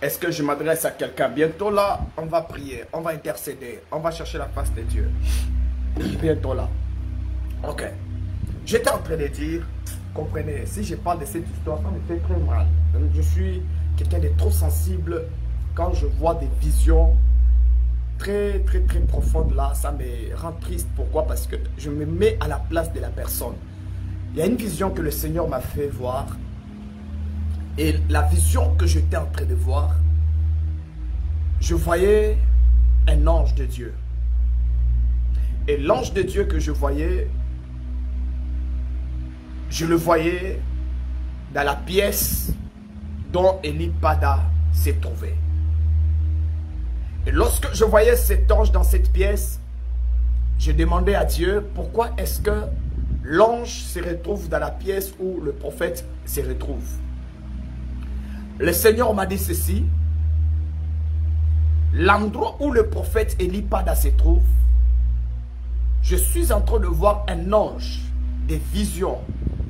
Est-ce que je m'adresse à quelqu'un? Bientôt là, on va prier, on va intercéder, on va chercher la face de Dieu. Bientôt là. Ok. J'étais en train de dire, comprenez, si je parle de cette histoire, ça me fait très mal. Je suis quelqu'un de trop sensible. Quand je vois des visions très profondes là, ça me rend triste. Pourquoi? Parce que je me mets à la place de la personne. Il y a une vision que le Seigneur m'a fait voir. Et la vision que j'étais en train de voir, je voyais un ange de Dieu. Et l'ange de Dieu que je voyais, je le voyais dans la pièce dont Eli Pada s'est trouvé. Et lorsque je voyais cet ange dans cette pièce, je demandais à Dieu pourquoi est-ce que l'ange se retrouve dans la pièce où le prophète se retrouve. Le Seigneur m'a dit ceci: l'endroit où le prophète Eli Pada se trouve, je suis en train de voir un ange, des visions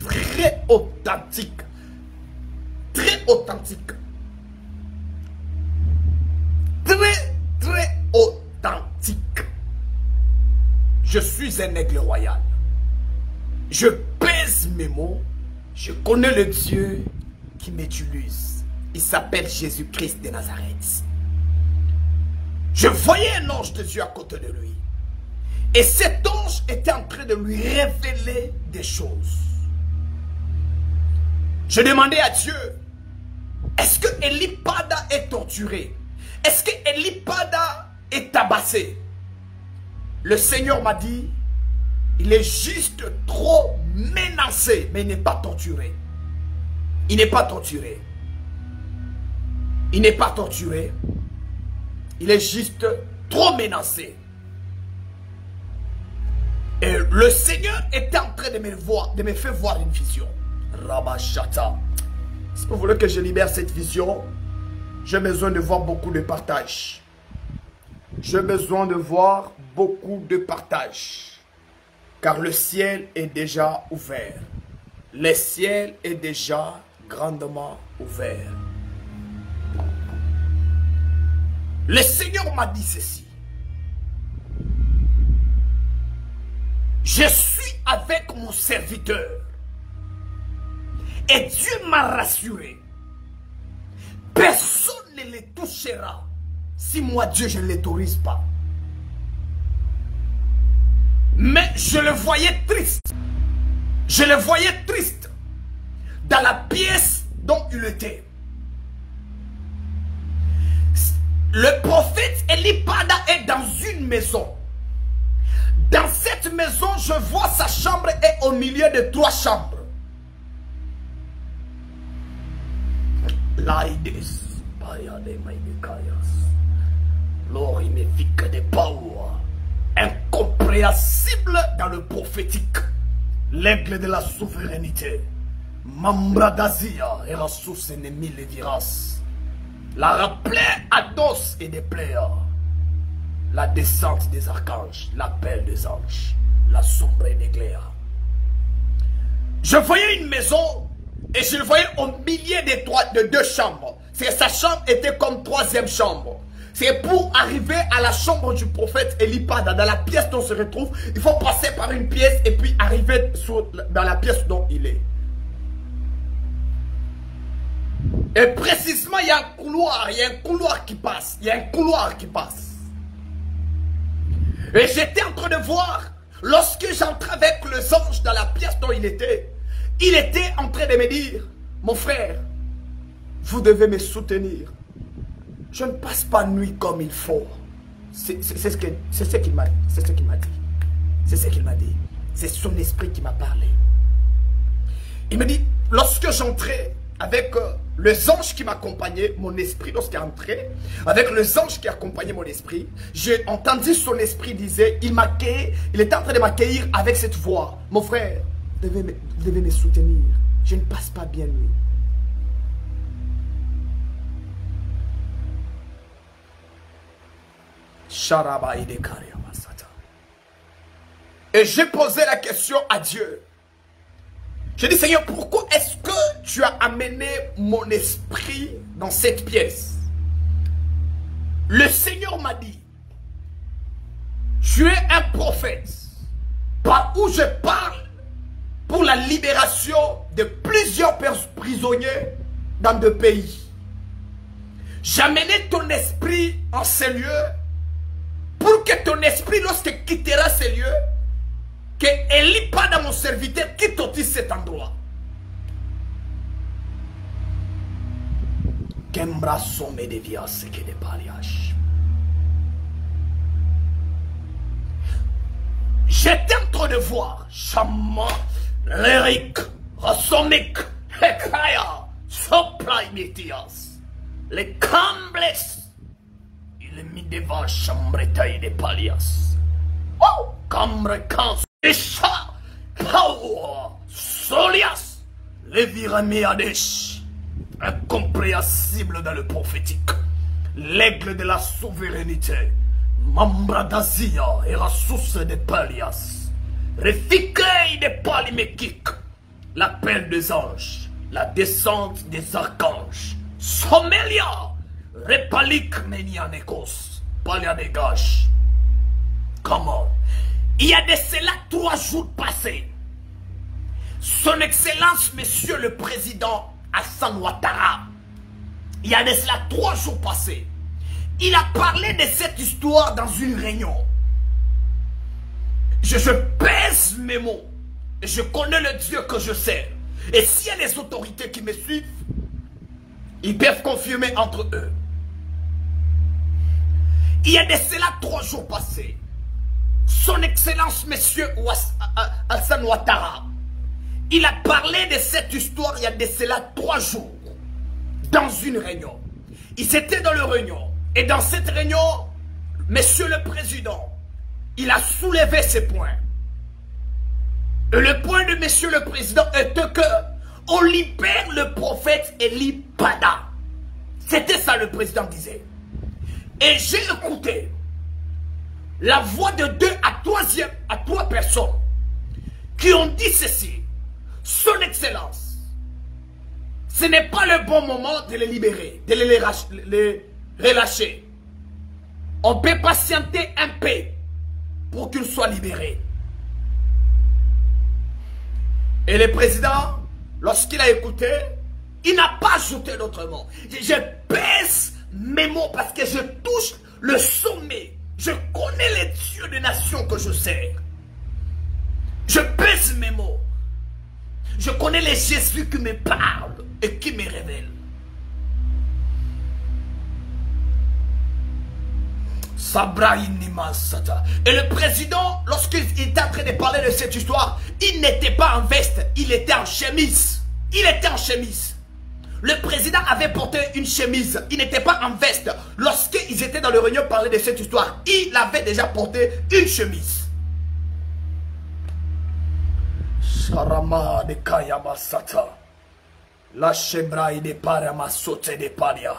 très authentiques. Très authentiques. Très authentique. Je suis un aigle royal. Je pèse mes mots. Je connais le Dieu qui m'utilise. Il s'appelle Jésus-Christ de Nazareth. Je voyais un ange de Dieu à côté de lui. Et cet ange était en train de lui révéler des choses. Je demandais à Dieu, est-ce que Eli Pada est torturé? Est-ce que Eli Pada est tabassé? Le Seigneur m'a dit, il est juste trop menacé, mais il n'est pas torturé. Il n'est pas torturé. Il n'est pas torturé. Il est juste trop menacé. Et le Seigneur était en train de me faire voir une vision. Rabashata. Si vous voulez que je libère cette vision, j'ai besoin de voir beaucoup de partage. J'ai besoin de voir beaucoup de partage. Car le ciel est déjà ouvert. Le ciel est déjà grandement ouvert. Le Seigneur m'a dit ceci. Je suis avec mon serviteur. Et Dieu m'a rassuré. Personne ne les touchera si moi Dieu je ne l'autorise pas. Mais je le voyais triste. Je le voyais triste dans la pièce dont il était. Le prophète Eli Pada est dans une maison. Dans cette maison, je vois sa chambre est au milieu de 3 chambres. L'aides, l'oriméfique des power, incompréhensible dans le prophétique, l'aigle de la souveraineté, Mambra d'Azia et la source ennemie les viras, la rappelée à dos et des pléas, la descente des archanges, l'appel des anges, la sombre éclair. Je voyais une maison et je le voyais au milieu de 2 chambres. Sa chambre était comme 3e chambre. C'est pour arriver à la chambre du prophète Eli Pada, dans la pièce dont on se retrouve, il faut passer par une pièce et puis arriver dans la pièce dont il est. Et précisément, il y a un couloir qui passe. Il y a un couloir qui passe. Et j'étais en train de voir, lorsque j'entrais avec les anges dans la pièce dont il était en train de me dire, mon frère, vous devez me soutenir. Je ne passe pas nuit comme il faut. C'est ce qu'il m'a dit. C'est ce qu'il m'a dit. C'est ce qu'il m'a dit. C'est son esprit qui m'a parlé. Il me dit, lorsque j'entrais avec les anges qui m'accompagnaient, mon esprit, lorsqu'il est entré, avec les anges qui accompagnaient mon esprit, j'ai entendu son esprit disait, il était en train de m'accueillir avec cette voix. Mon frère, vous devez me soutenir. Je ne passe pas bien nuit. Et j'ai posé la question à Dieu. J'ai dit, Seigneur, pourquoi est-ce que tu as amené mon esprit dans cette pièce? Le Seigneur m'a dit, tu es un prophète par où je parle pour la libération de plusieurs prisonniers dans 2 pays. J'amène ton esprit en ces lieux pour que ton esprit, lorsqu'il quittera ces lieux, qu'elle lit pas dans mon serviteur, quitte aussi cet endroit. Qu'embrassons mes déviances et des pariages. J'étais en train de voir Chama, Lyric, Rosomic, Hekaya, Sopraimetias, les Cambles. Il est mis devant Chambretaille des Palias. Oh, Cambre, Cans, Echa, Power, Solias, les Viraméades. Incompréhensible dans le prophétique. L'aigle de la souveraineté. Mambra d'Asia et la source des Palias. Refiquei des Paliméquiques. L'appel des anges. La descente des archanges. Somelia. Repalik Menianekos. Palianegash. Comment? Il y a de cela 3 jours passés. Son Excellence, Monsieur le Président Hassan Ouattara, il y a de cela 3 jours passés, il a parlé de cette histoire dans une réunion. Je pèse mes mots. Et je connais le Dieu que je sers. Et s'il y a les autorités qui me suivent, ils peuvent confirmer entre eux. Il y a de cela 3 jours passés, Son Excellence Monsieur Hassan Ouattara, il a parlé de cette histoire il y a de cela 3 jours, dans une réunion. Ils étaient dans la réunion. Et dans cette réunion, Monsieur le Président, il a soulevé ces points. Et le point de Monsieur le Président était que on libère le prophète Eli Pada. C'était ça le président disait. Et j'ai écouté la voix de 2 à 3 personnes qui ont dit ceci. Son Excellence, ce n'est pas le bon moment de les libérer, de les relâcher. On peut patienter un peu pour qu'ils soient libérés. Et le président, lorsqu'il a écouté, il n'a pas ajouté d'autres mots. Je pèse mes mots parce que je touche le sommet. Je connais les dieux des nations que je sers. Je pèse mes mots. Je connais les Jésus qui me parlent et qui me révèlent. Et le président, lorsqu'il était en train de parler de cette histoire, il n'était pas en veste, il était en chemise. Il était en chemise. Le président avait porté une chemise, il n'était pas en veste. Lorsqu'ils étaient dans le réunion parler de cette histoire, il avait déjà porté une chemise. Sharama de Kayamasata, la Shebraï de Paramasote de Palia.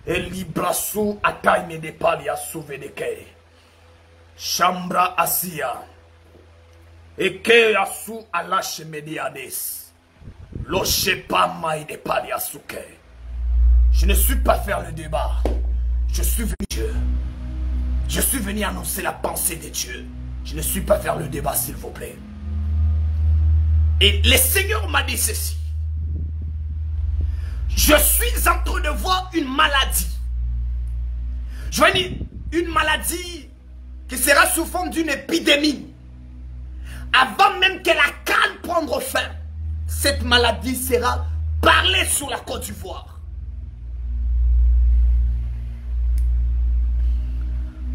El librasu ataime de palia suvedeke. Chambra asia. Eke asu alache mediades. Lochepa mai de palia suke. Je ne suis pas faire le débat. Je suis venu Dieu. Je suis venu annoncer la pensée de Dieu. Je ne suis pas faire le débat, s'il vous plaît. Et le Seigneur m'a dit ceci. Je suis en train de voir une maladie. Je vais dire une maladie qui sera sous forme d'une épidémie. Avant même que la canne prenne fin, cette maladie sera parlée sur la Côte d'Ivoire.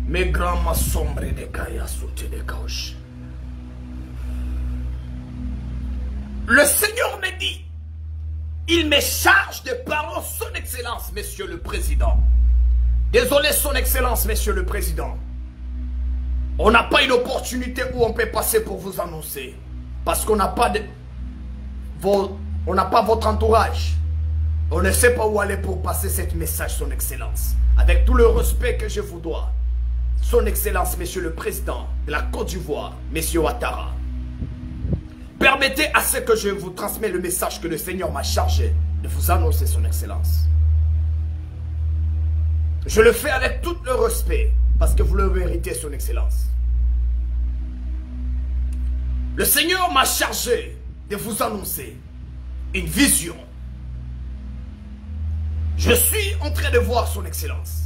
Mes grands m'assombrent des caillas sautés des gauches. Le Seigneur me dit, il me charge de parler son Excellence, Monsieur le Président. Désolé, son Excellence, Monsieur le Président. On n'a pas une opportunité où on peut passer pour vous annoncer. Parce qu'on n'a pas votre entourage. On ne sait pas où aller pour passer ce message, son Excellence. Avec tout le respect que je vous dois. Son Excellence, Monsieur le Président de la Côte d'Ivoire, Monsieur Ouattara. Permettez à ce que je vous transmette le message que le Seigneur m'a chargé de vous annoncer, son Excellence. Je le fais avec tout le respect, parce que vous le méritez, son excellence. Le Seigneur m'a chargé de vous annoncer une vision. Je suis en train de voir son excellence.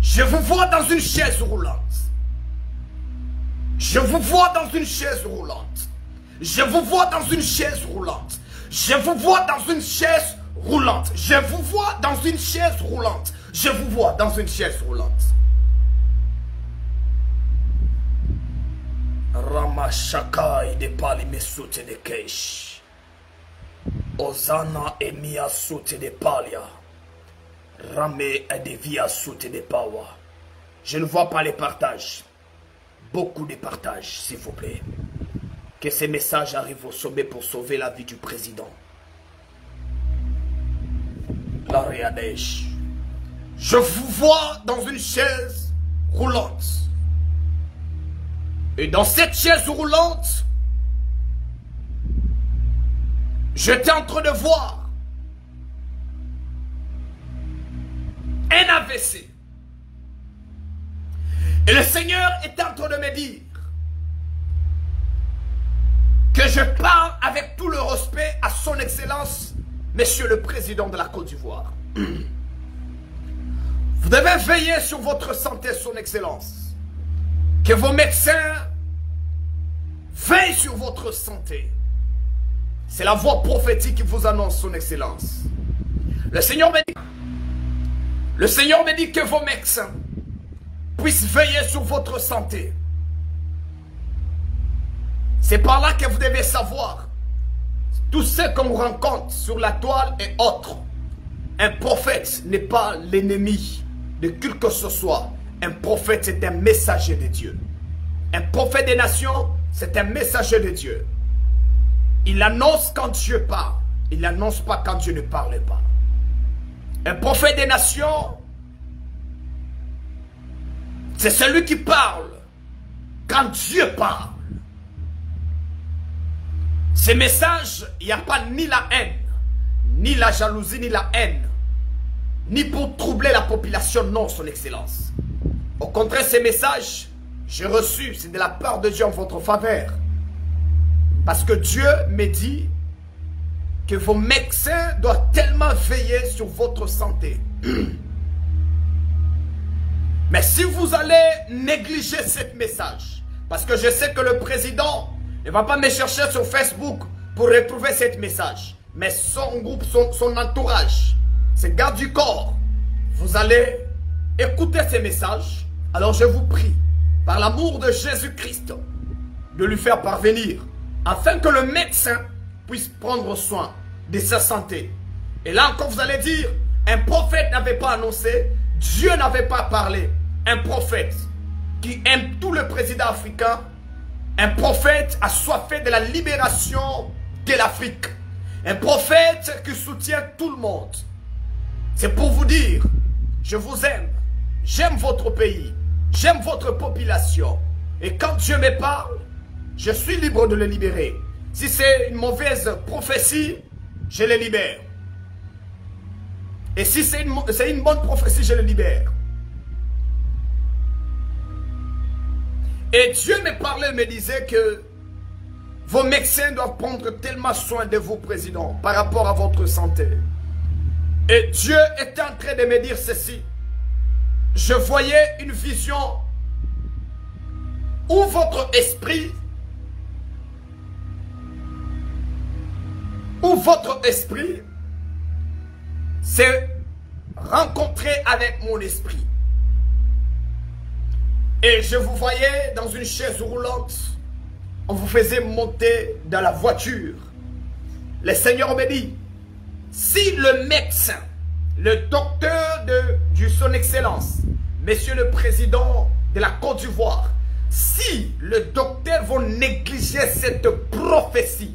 Je vous vois dans une chaise roulante. Je vous vois dans une chaise roulante. Je vous vois dans une chaise roulante. Je vous vois dans une chaise roulante. Je vous vois dans une chaise roulante. Je vous vois dans une chaise roulante. Ramashakai de Pali Mesute de Keish. Osana Emia Soute de Palia. Ramé et de Via Soute de Pawa. Je ne vois pas les partages. Beaucoup de partages, s'il vous plaît. Que ces messages arrivent au sommet pour sauver la vie du président. L'Ariadèche. Je vous vois dans une chaise roulante. Et dans cette chaise roulante, j'étais en train de voir un AVC. Et le Seigneur était en train de me dire que je parle avec tout le respect à son excellence, Monsieur le Président de la Côte d'Ivoire. Vous devez veiller sur votre santé, son excellence. Que vos médecins veillent sur votre santé. C'est la voix prophétique qui vous annonce, son excellence. Le Seigneur me dit que vos médecins puissent veiller sur votre santé. C'est par là que vous devez savoir, tout ce qu'on rencontre sur la toile et autres, un prophète n'est pas l'ennemi de qui que ce soit. Un prophète, c'est un messager de Dieu. Un prophète des nations, c'est un messager de Dieu. Il annonce quand Dieu parle. Il n'annonce pas quand Dieu ne parle pas. Un prophète des nations, c'est celui qui parle quand Dieu parle. Ces messages, il n'y a pas ni la haine, ni la jalousie, ni la haine, ni pour troubler la population, non, son excellence. Au contraire, ces messages, j'ai reçu, c'est de la part de Dieu en votre faveur. Parce que Dieu me dit que vos médecins doivent tellement veiller sur votre santé. Mais si vous allez négliger ce message, parce que je sais que le président ne va pas me chercher sur Facebook pour retrouver ce message, mais son groupe, son entourage, ses gardes du corps, vous allez écouter ces messages. Alors je vous prie, par l'amour de Jésus-Christ, de lui faire parvenir, afin que le médecin puisse prendre soin de sa santé. Et là encore vous allez dire, un prophète n'avait pas annoncé, Dieu n'avait pas parlé. Un prophète qui aime tout le président africain, un prophète assoiffé de la libération de l'Afrique, un prophète qui soutient tout le monde. C'est pour vous dire, je vous aime, j'aime votre pays, j'aime votre population. Et quand Dieu me parle, je suis libre de le libérer. Si c'est une mauvaise prophétie, je le libère. Et si c'est une bonne prophétie, je le libère. Et Dieu me parlait, me disait que vos médecins doivent prendre tellement soin de vous, président, par rapport à votre santé. Et Dieu était en train de me dire ceci. Je voyais une vision où votre esprit s'est rencontré avec mon esprit. Et je vous voyais dans une chaise roulante. On vous faisait monter dans la voiture. Le Seigneur me dit, si le médecin, le docteur de son excellence, Monsieur le Président de la Côte d'Ivoire, si le docteur va négliger cette prophétie,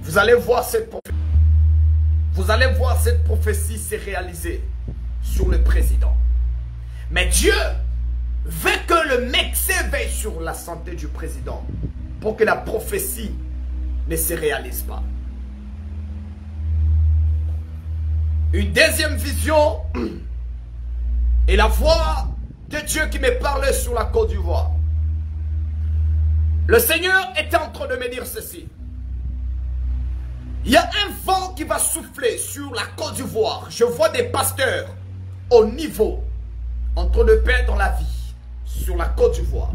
vous allez voir cette prophétie. Vous allez voir cette prophétie se réaliser sur le président. Mais Dieu veut que le médecin veille sur la santé du président pour que la prophétie ne se réalise pas. Une deuxième vision et la voix de Dieu qui me parlait sur la Côte d'Ivoire. Le Seigneur était en train de me dire ceci. Il y a un vent qui va souffler sur la Côte d'Ivoire. Je vois des pasteurs au niveau en train de perdre la vie sur la Côte d'Ivoire.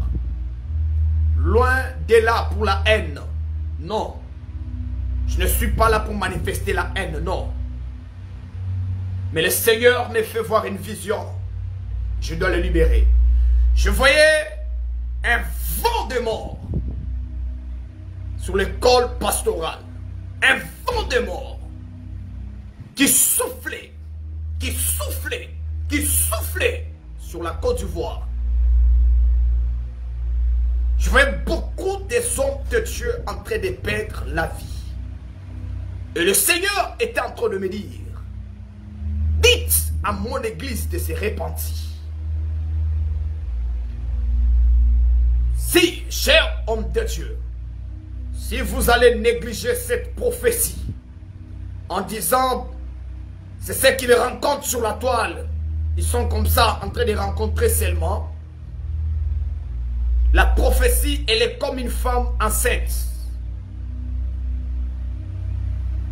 Loin de là pour la haine. Non. Je ne suis pas là pour manifester la haine, non. Mais le Seigneur me fait voir une vision. Je dois le libérer. Je voyais un vent de mort sur l'école pastorale. Un vent de mort qui soufflait, qui soufflait, qui soufflait sur la Côte d'Ivoire. Je voyais beaucoup des hommes de Dieu en train de perdre la vie. Et le Seigneur était en train de me dire, dites à mon église de se repentir. Si, cher homme de Dieu, si vous allez négliger cette prophétie en disant c'est ce qu'ils rencontrent sur la toile, ils sont comme ça en train de rencontrer seulement. La prophétie, elle est comme une femme enceinte.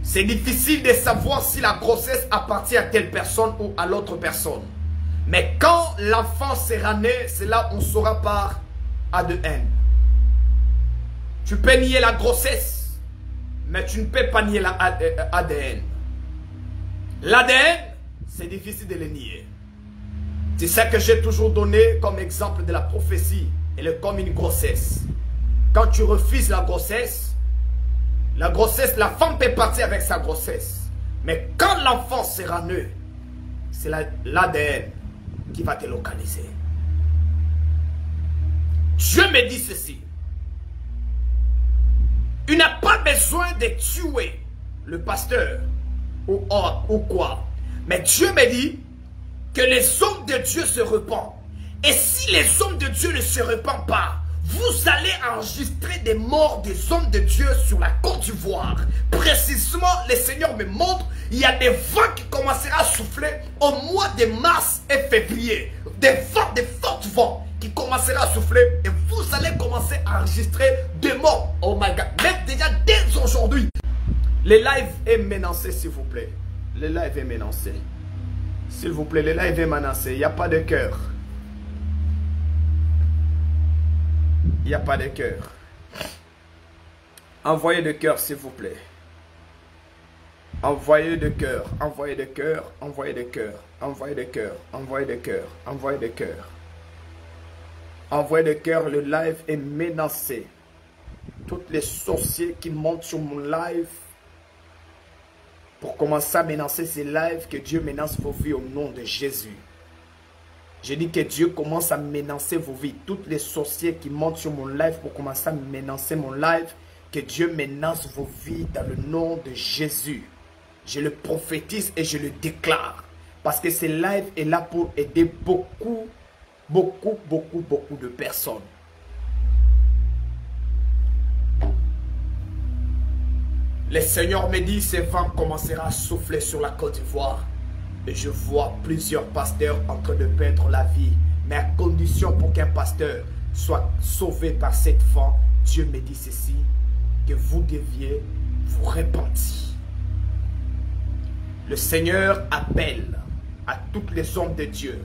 C'est difficile de savoir si la grossesse appartient à telle personne ou à l'autre personne. Mais quand l'enfant sera né, c'est là où on saura par ADN. Tu peux nier la grossesse, mais tu ne peux pas nier l'ADN. L'ADN, c'est difficile de le nier. C'est ça que j'ai toujours donné comme exemple de la prophétie. Elle est comme une grossesse. Quand tu refuses la grossesse, la femme peut partir avec sa grossesse. Mais quand l'enfant sera né, c'est l'ADN qui va te localiser. Dieu me dit ceci. Il n'a pas besoin de tuer le pasteur ou quoi. Mais Dieu me dit que les hommes de Dieu se repentent. Et si les hommes de Dieu ne se repentent pas, vous allez enregistrer des morts des hommes de Dieu sur la Côte d'Ivoire. Précisément, le Seigneur me montre, il y a des vents qui commenceront à souffler au mois de mars et février. Des vents, des forts vents qui commenceront à souffler et vous allez commencer à enregistrer des morts. Oh my God, même déjà dès aujourd'hui. Le live est menacé, s'il vous plaît. Le live est menacé. S'il vous plaît, le live est menacé. Il n'y a pas de cœur. Il n'y a pas de cœur. Envoyez de cœur, s'il vous plaît. Envoyez de cœur, envoyez de cœur, envoyez de cœur, envoyez de cœur, envoyez de cœur, envoyez de cœur. Envoyez de cœur, le live est menacé. Toutes les sorciers qui montent sur mon live pour commencer à menacer ces lives, que Dieu menace vos vies au nom de Jésus. Je dis que Dieu commence à menacer vos vies. Toutes les sorciers qui montent sur mon live pour commencer à menacer mon live, que Dieu menace vos vies dans le nom de Jésus. Je le prophétise et je le déclare. Parce que ce live est là pour aider beaucoup de personnes. Le Seigneur me dit, ce vent commencera à souffler sur la Côte d'Ivoire. Et je vois plusieurs pasteurs en train de perdre la vie. Mais à condition pour qu'un pasteur soit sauvé par cette vent, Dieu me dit ceci, que vous deviez vous repentir. Le Seigneur appelle à tous les hommes de Dieu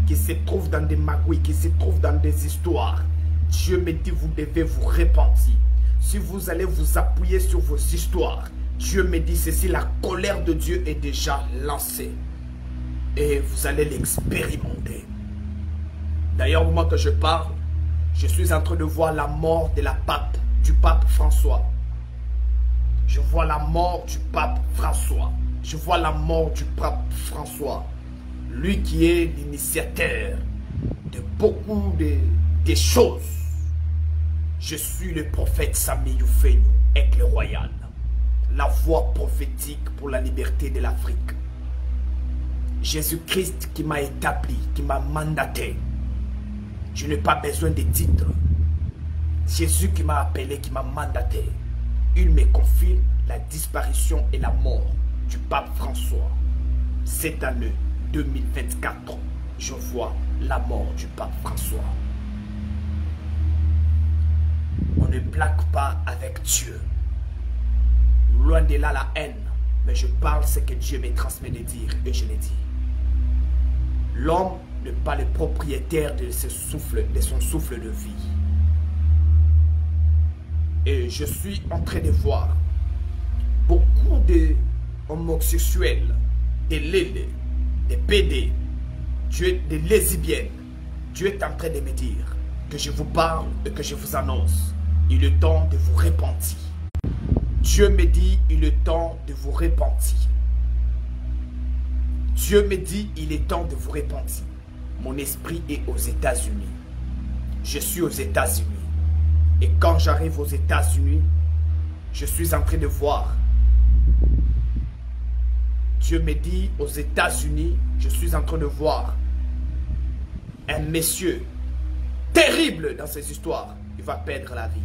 qui se trouvent dans des magouilles, qui se trouvent dans des histoires. Dieu me dit, vous devez vous repentir. Si vous allez vous appuyer sur vos histoires, Dieu me dit ceci, la colère de Dieu est déjà lancée. Et vous allez l'expérimenter. D'ailleurs, au moment que je parle, je suis en train de voir la mort de du pape François. Je vois la mort du pape François. Je vois la mort du pape François. Lui qui est l'initiateur de beaucoup de choses. Je suis le prophète Sami Youfenou, Aigle Royal. La voix prophétique pour la liberté de l'Afrique. Jésus-Christ qui m'a établi, qui m'a mandaté. Je n'ai pas besoin de titres. Jésus qui m'a appelé, qui m'a mandaté. Il me confirme la disparition et la mort du pape François. cette année 2024, je vois la mort du pape François. On ne blague pas avec Dieu. Loin de là la haine, mais je parle ce que Dieu me transmet de dire et je l'ai dit. L'homme n'est pas le propriétaire de son souffle de vie. Et je suis en train de voir beaucoup d'homosexuels, des lélés, des PD, des lesbiennes. Dieu est en train de me dire que je vous parle et que je vous annonce. Il est temps de vous repentir. Dieu me dit, il est temps de vous repentir. Dieu me dit, il est temps de vous repentir. Mon esprit est aux États-Unis. Je suis aux États-Unis. Et quand j'arrive aux États-Unis, je suis en train de voir. Dieu me dit, aux États-Unis, je suis en train de voir un monsieur terrible dans ces histoires. Il va perdre la vie.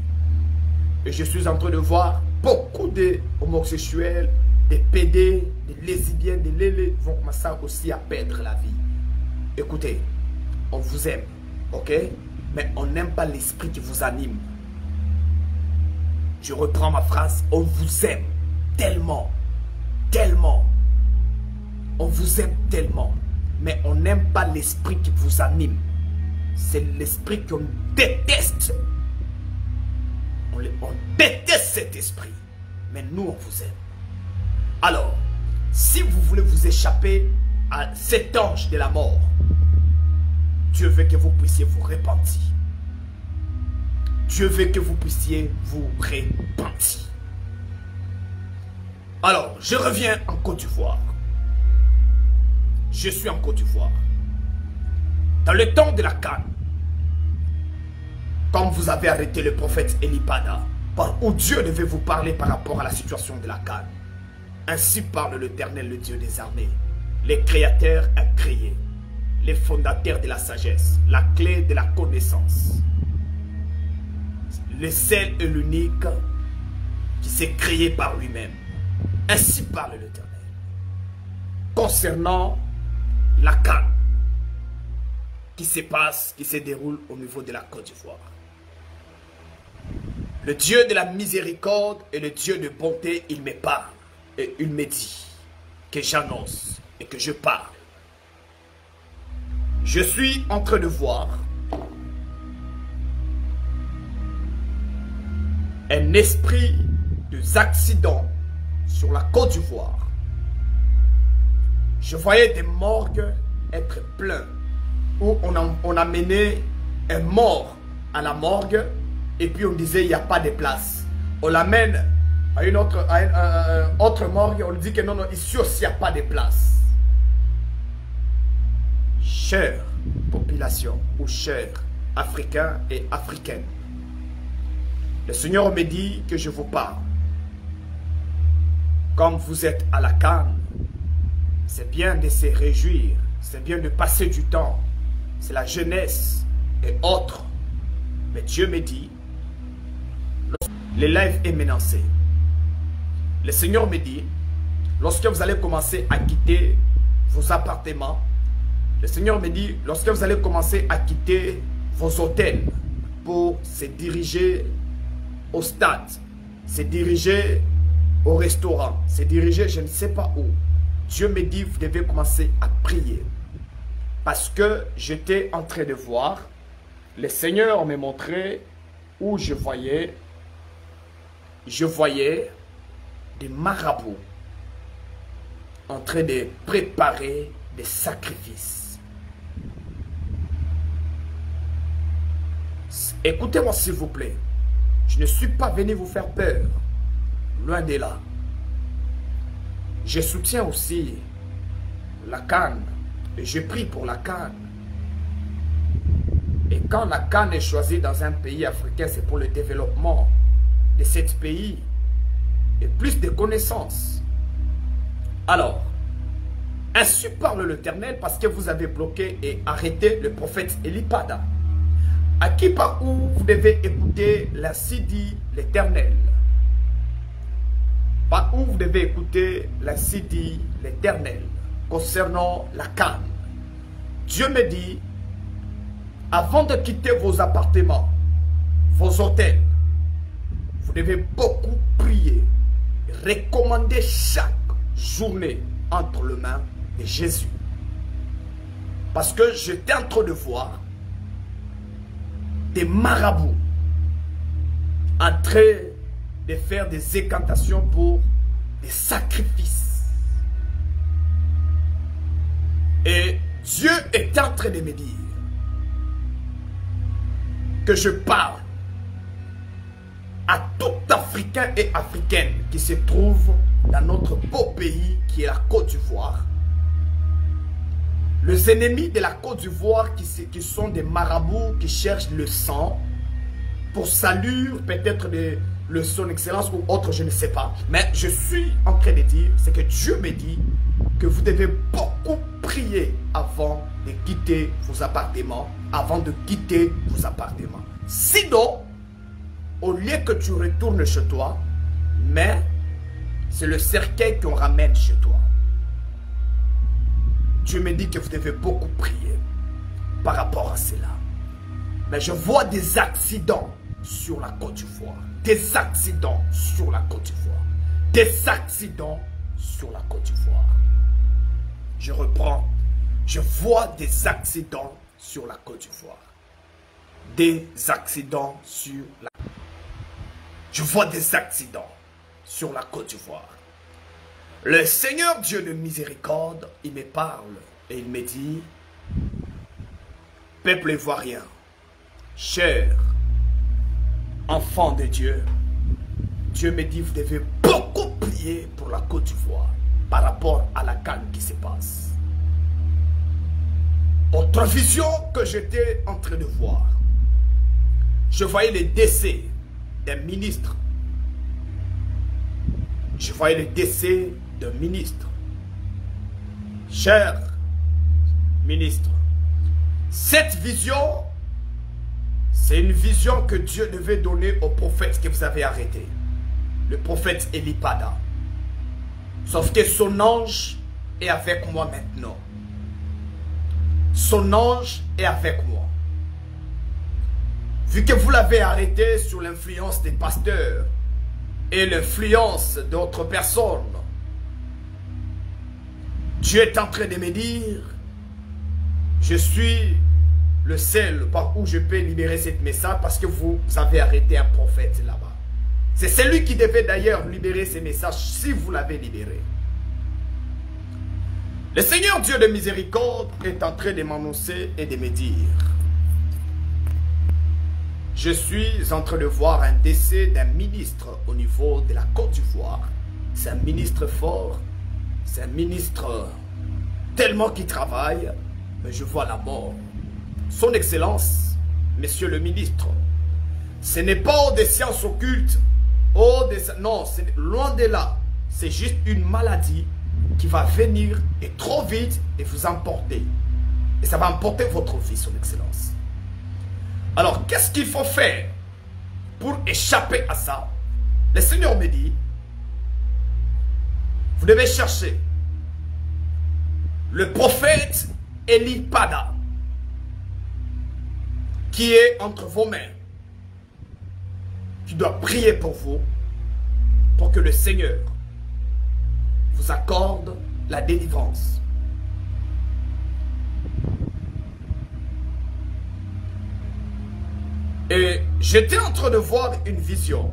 Et je suis en train de voir beaucoup d'homosexuels, des PD, des lesbiennes, des lélés vont commencer aussi à perdre la vie. Écoutez, on vous aime, ok? Mais on n'aime pas l'esprit qui vous anime. Je reprends ma phrase, on vous aime tellement, tellement. On vous aime tellement, mais on n'aime pas l'esprit qui vous anime. C'est l'esprit qu'on déteste. On déteste cet esprit. Mais nous, on vous aime. Alors, si vous voulez vous échapper à cet ange de la mort, Dieu veut que vous puissiez vous repentir. Dieu veut que vous puissiez vous repentir. Alors, je reviens en Côte d'Ivoire. Je suis en Côte d'Ivoire. Dans le temps de la CAN, comme vous avez arrêté le prophète Elipada, par où Dieu devait vous parler par rapport à la situation de la CAN. Ainsi parle l'Éternel, le Dieu des armées. Les créateurs a créé, les fondateurs de la sagesse, la clé de la connaissance. Le seul et l'unique qui s'est créé par lui-même. Ainsi parle l'Éternel. Concernant la CAN qui se passe, qui se déroule au niveau de la Côte d'Ivoire. Le Dieu de la miséricorde et le Dieu de bonté, il me parle et il me dit que j'annonce et que je parle. Je suis en train de voir un esprit d'accident sur la Côte d'Ivoire. Je voyais des morgues être pleines où on a mené un mort à la morgue. Et puis on disait il n'y a pas de place. On l'amène à une autre morgue. On lui dit que non, ici aussi il n'y a pas de place. Chère population ou chers Africains et Africaines, le Seigneur me dit que je vous parle. Comme vous êtes à la CAN, c'est bien de se réjouir. C'est bien de passer du temps. C'est la jeunesse et autres. Mais Dieu me dit, l'élève est menacé. Le Seigneur me dit, lorsque vous allez commencer à quitter vos appartements, le Seigneur me dit, lorsque vous allez commencer à quitter vos hôtels pour se diriger au stade, se diriger au restaurant, se diriger je ne sais pas où, Dieu me dit, vous devez commencer à prier. Parce que j'étais en train de voir, le Seigneur me montrait où je voyais des marabouts en train de préparer des sacrifices. Écoutez-moi s'il vous plaît. Je ne suis pas venu vous faire peur. Loin de là. Je soutiens aussi la CAN. Et je prie pour la CAN. Et quand la CAN est choisie dans un pays africain, c'est pour le développement de ce pays et plus de connaissances. Alors, ainsi parle l'Éternel parce que vous avez bloqué et arrêté le prophète Elipada. À qui par où vous devez écouter l'ainsi dit l'Éternel. Par où vous devez écouter l'ainsi dit l'Éternel concernant la canne. Dieu me dit, avant de quitter vos appartements, vos hôtels, vous devez beaucoup prier, recommander chaque journée entre les mains de Jésus. Parce que j'étais en train de voir des marabouts en train de faire des incantations pour des sacrifices. Et Dieu est en train de me dire que je parle à tout Africain et Africaine qui se trouve dans notre beau pays qui est la Côte d'Ivoire. Les ennemis de la Côte d'Ivoire qui sont des marabouts qui cherchent le sang pour saluer peut-être le son excellence ou autre, je ne sais pas. Mais je suis en train de dire, c'est que Dieu me dit que vous devez beaucoup prier avant de quitter vos appartements, avant de quitter vos appartements. Sinon, au lieu que tu retournes chez toi, mais c'est le cercueil qu'on ramène chez toi. Dieu me dit que vous devez beaucoup prier par rapport à cela. Mais je vois des accidents sur la Côte d'Ivoire. Des accidents sur la Côte d'Ivoire. Des accidents sur la Côte d'Ivoire. Je reprends. Je vois des accidents sur la Côte d'Ivoire. Des accidents sur la... Je vois des accidents sur la Côte d'Ivoire. Le Seigneur Dieu de miséricorde, il me parle et il me dit, peuple ivoirien, cher enfant de Dieu, Dieu me dit, vous devez beaucoup prier pour la Côte d'Ivoire par rapport à la canne qui se passe. Autre vision que j'étais en train de voir, je voyais le décès d'un ministre. Je voyais le décès d'un ministre. Cher ministre, cette vision, c'est une vision que Dieu devait donner au prophète que vous avez arrêté. Le prophète Elipada. Sauf que son ange est avec moi maintenant. Son ange est avec moi. Vu que vous l'avez arrêté sous l'influence des pasteurs et l'influence d'autres personnes, Dieu est en train de me dire, je suis le seul par où je peux libérer cette message parce que vous avez arrêté un prophète là-bas. C'est celui qui devait d'ailleurs libérer ces messages si vous l'avez libéré. Le Seigneur Dieu de miséricorde est en train de m'annoncer et de me dire, je suis en train de voir un décès d'un ministre au niveau de la Côte d'Ivoire. C'est un ministre fort, c'est un ministre tellement qui travaille, mais je vois la mort. Son Excellence, Monsieur le ministre, ce n'est pas des sciences occultes, non, c'est loin de là. C'est juste une maladie qui va venir et trop vite et vous emporter. Et ça va emporter votre vie, Son Excellence. Alors, qu'est-ce qu'il faut faire pour échapper à ça? Le Seigneur me dit, vous devez chercher le prophète Elipada qui est entre vos mains, qui doit prier pour vous, pour que le Seigneur vous accorde la délivrance. Et j'étais en train de voir une vision.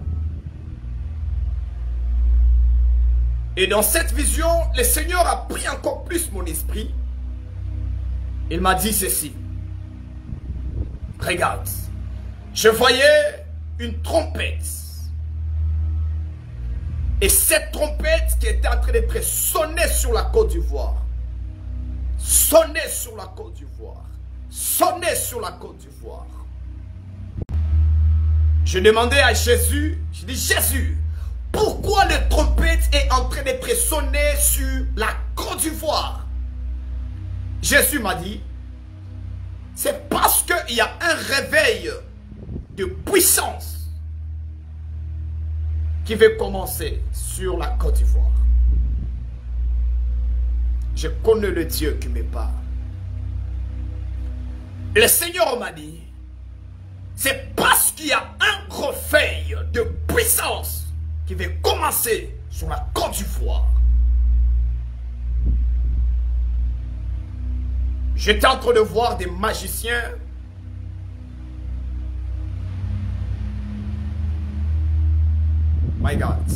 Et dans cette vision, le Seigneur a pris encore plus mon esprit. Il m'a dit ceci. Regarde, je voyais une trompette. Et cette trompette qui était en train d'être sonnée sur la Côte d'Ivoire. Sonnée sur la Côte d'Ivoire. Sonnée sur la Côte d'Ivoire. Je demandais à Jésus, je dis Jésus, pourquoi le trompette est en train d'être sonné sur la Côte d'Ivoire? Jésus m'a dit, c'est parce qu'il y a un réveil de puissance qui va commencer sur la Côte d'Ivoire. Je connais le Dieu qui me parle. Le Seigneur m'a dit, c'est parce qu'il y a un réveil de puissance qui va commencer sur la Côte d'Ivoire. J'étais en train de voir des magiciens. My God.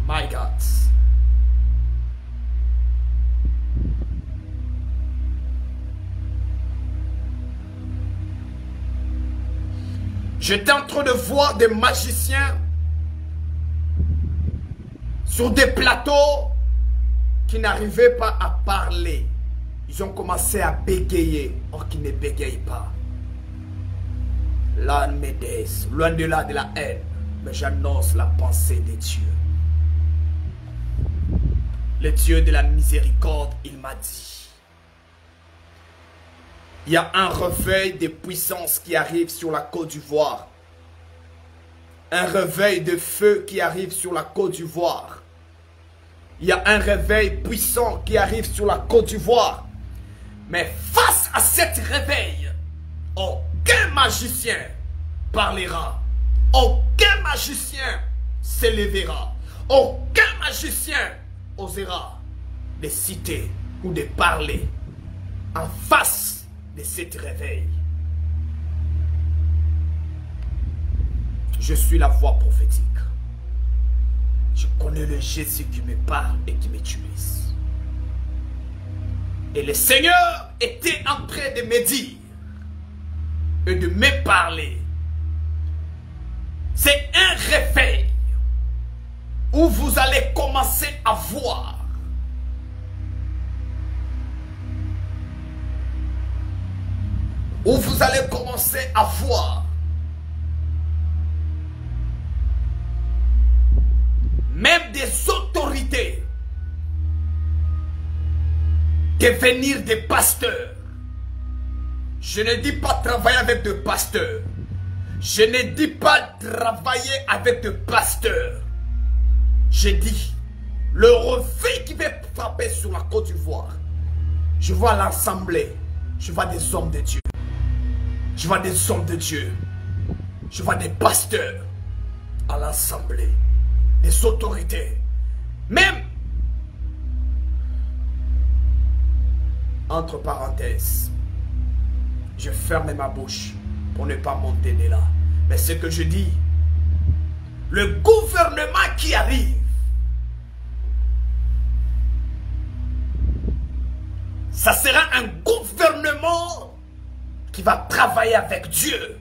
My God. J'étais en train de voir des magiciens sur des plateaux qui n'arrivaient pas à parler. Ils ont commencé à bégayer, or qu'ils ne bégayent pas. Là, Médès, loin de là de la haine, mais j'annonce la pensée de Dieu. Le Dieu de la miséricorde, il m'a dit, il y a un réveil de puissance qui arrive sur la Côte d'Ivoire. Un réveil de feu qui arrive sur la Côte d'Ivoire. Il y a un réveil puissant qui arrive sur la Côte d'Ivoire. Mais face à cet réveil, aucun magicien parlera. Aucun magicien s'élèvera. Aucun magicien osera de citer ou de parler en face de cet réveil. Je suis la voix prophétique. Je connais le Jésus qui me parle et qui m'utilise. Et le Seigneur était en train de me dire et de me parler. C'est un réveil où vous allez commencer à voir même des autorités devenir des pasteurs. Je ne dis pas travailler avec des pasteurs. Je ne dis pas travailler avec des pasteurs. Je dis le réveil qui va frapper sur la Côte d'Ivoire. Je vois l'assemblée. Je vois des hommes de Dieu. Je vois des hommes de Dieu. Je vois des pasteurs à l'assemblée. Des autorités. Même, entre parenthèses, je ferme ma bouche pour ne pas monter de là. Mais ce que je dis, le gouvernement qui arrive, ça sera un gouvernement qui va travailler avec Dieu,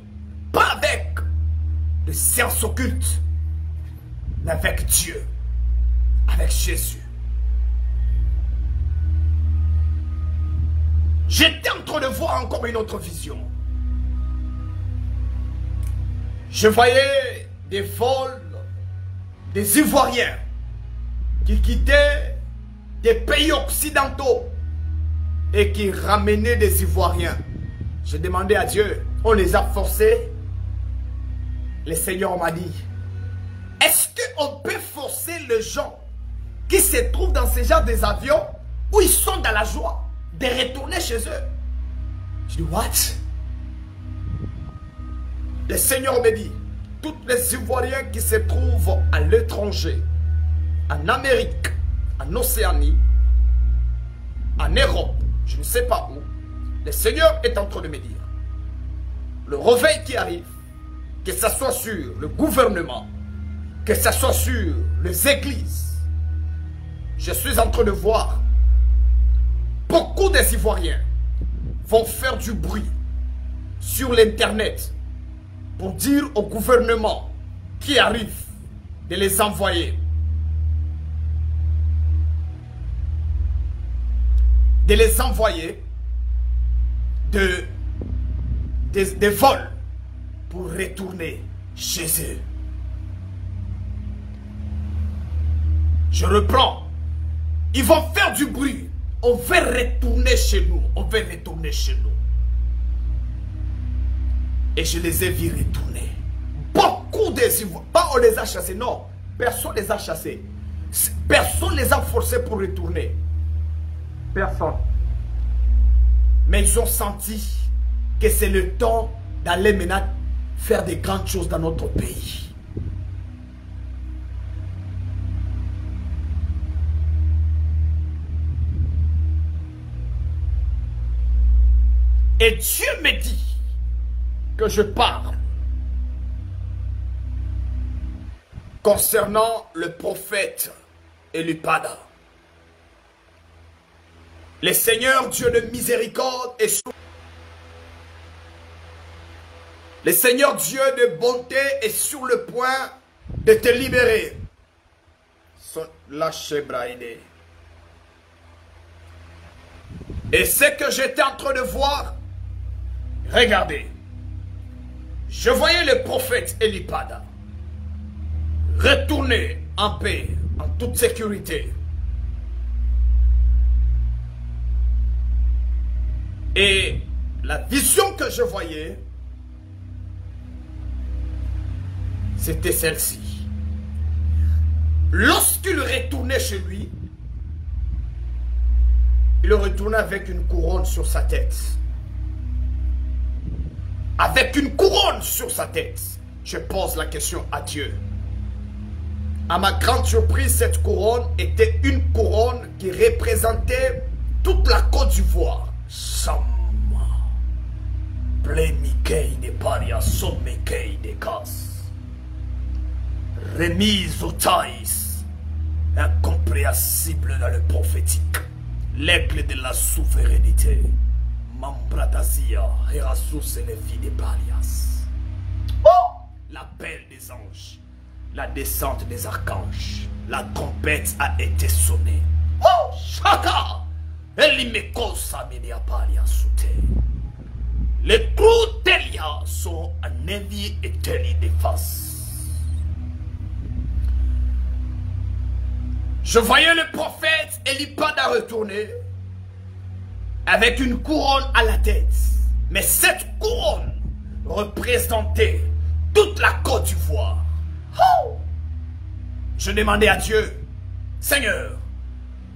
pas avec les sciences occultes, mais avec Dieu, avec Jésus. J'étais en train de voir encore une autre vision. Je voyais des vols des Ivoiriens qui quittaient des pays occidentaux et qui ramenaient des Ivoiriens. J'ai demandé à Dieu, on les a forcés. Le Seigneur m'a dit, est-ce qu'on peut forcer les gens qui se trouvent dans ce genre des avions où ils sont dans la joie de retourner chez eux? Je dis, what? Le Seigneur me dit, tous les Ivoiriens qui se trouvent à l'étranger, en Amérique, en Océanie, en Europe, je ne sais pas où, le Seigneur est en train de me dire, le réveil qui arrive, que ce soit sur le gouvernement, que ce soit sur les églises, je suis en train de voir beaucoup des Ivoiriens vont faire du bruit sur l'internet pour dire au gouvernement qui arrive de les envoyer. De les envoyer des vols pour retourner chez eux. Je reprends. Ils vont faire du bruit. On va retourner chez nous. On va retourner chez nous. Et je les ai vus retourner. Beaucoup des Ivoiriens. Pas on les a chassés. Non. Personne ne les a chassés. Personne ne les a forcés pour retourner. Personne. Mais ils ont senti que c'est le temps d'aller maintenant faire des grandes choses dans notre pays. Et Dieu me dit que je parle concernant le prophète Elipada. Le Seigneur Dieu de miséricorde est sur... Le Seigneur Dieu de bonté est sur le point de te libérer. Et ce que j'étais en train de voir, regardez, je voyais le prophète Elipada retourner en paix, en toute sécurité. Et la vision que je voyais, c'était celle-ci. Lorsqu'il retournait chez lui, il retournait avec une couronne sur sa tête. Avec une couronne sur sa tête. Je pose la question à Dieu. À ma grande surprise, cette couronne était une couronne qui représentait toute la Côte d'Ivoire. Sama. Plémiquei de paria, sommekei de casse. Remise au taïs. Incompréhensible dans le prophétique. L'aigle de la souveraineté. Mambradazia, Erasus et les filles des Palias. Oh! L'appel des anges. La descente des archanges. La trompette a été sonnée. Oh! Chaka! Elimekosa media Palias soute. Les clous d'Elia sont un envie et teli des faces. Je voyais le prophète Elipada retourner avec une couronne à la tête. Mais cette couronne représentait toute la Côte d'Ivoire. Oh! Je demandais à Dieu, Seigneur,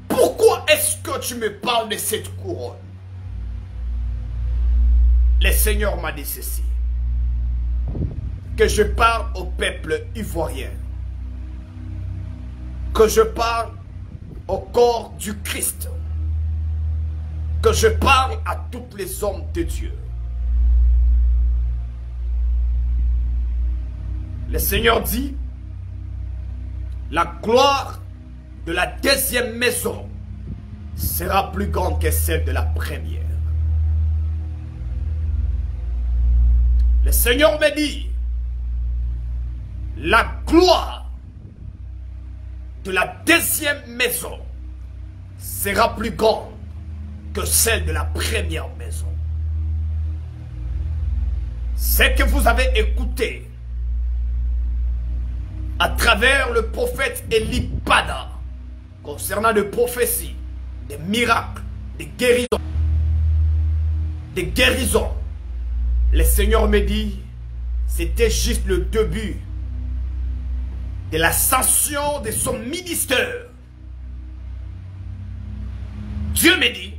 pourquoi est-ce que tu me parles de cette couronne? Le Seigneur m'a dit ceci, que je parle au peuple ivoirien, que je parle au corps du Christ, que je parle à tous les hommes de Dieu. Le Seigneur dit, la gloire de la deuxième maison sera plus grande que celle de la première. Le Seigneur me dit, la gloire de la deuxième maison sera plus grande que celle de la première maison. Ce que vous avez écouté à travers le prophète Elipada concernant des prophéties, des miracles, des guérisons, le Seigneur me dit, c'était juste le début de l'ascension de son ministère. Dieu me dit,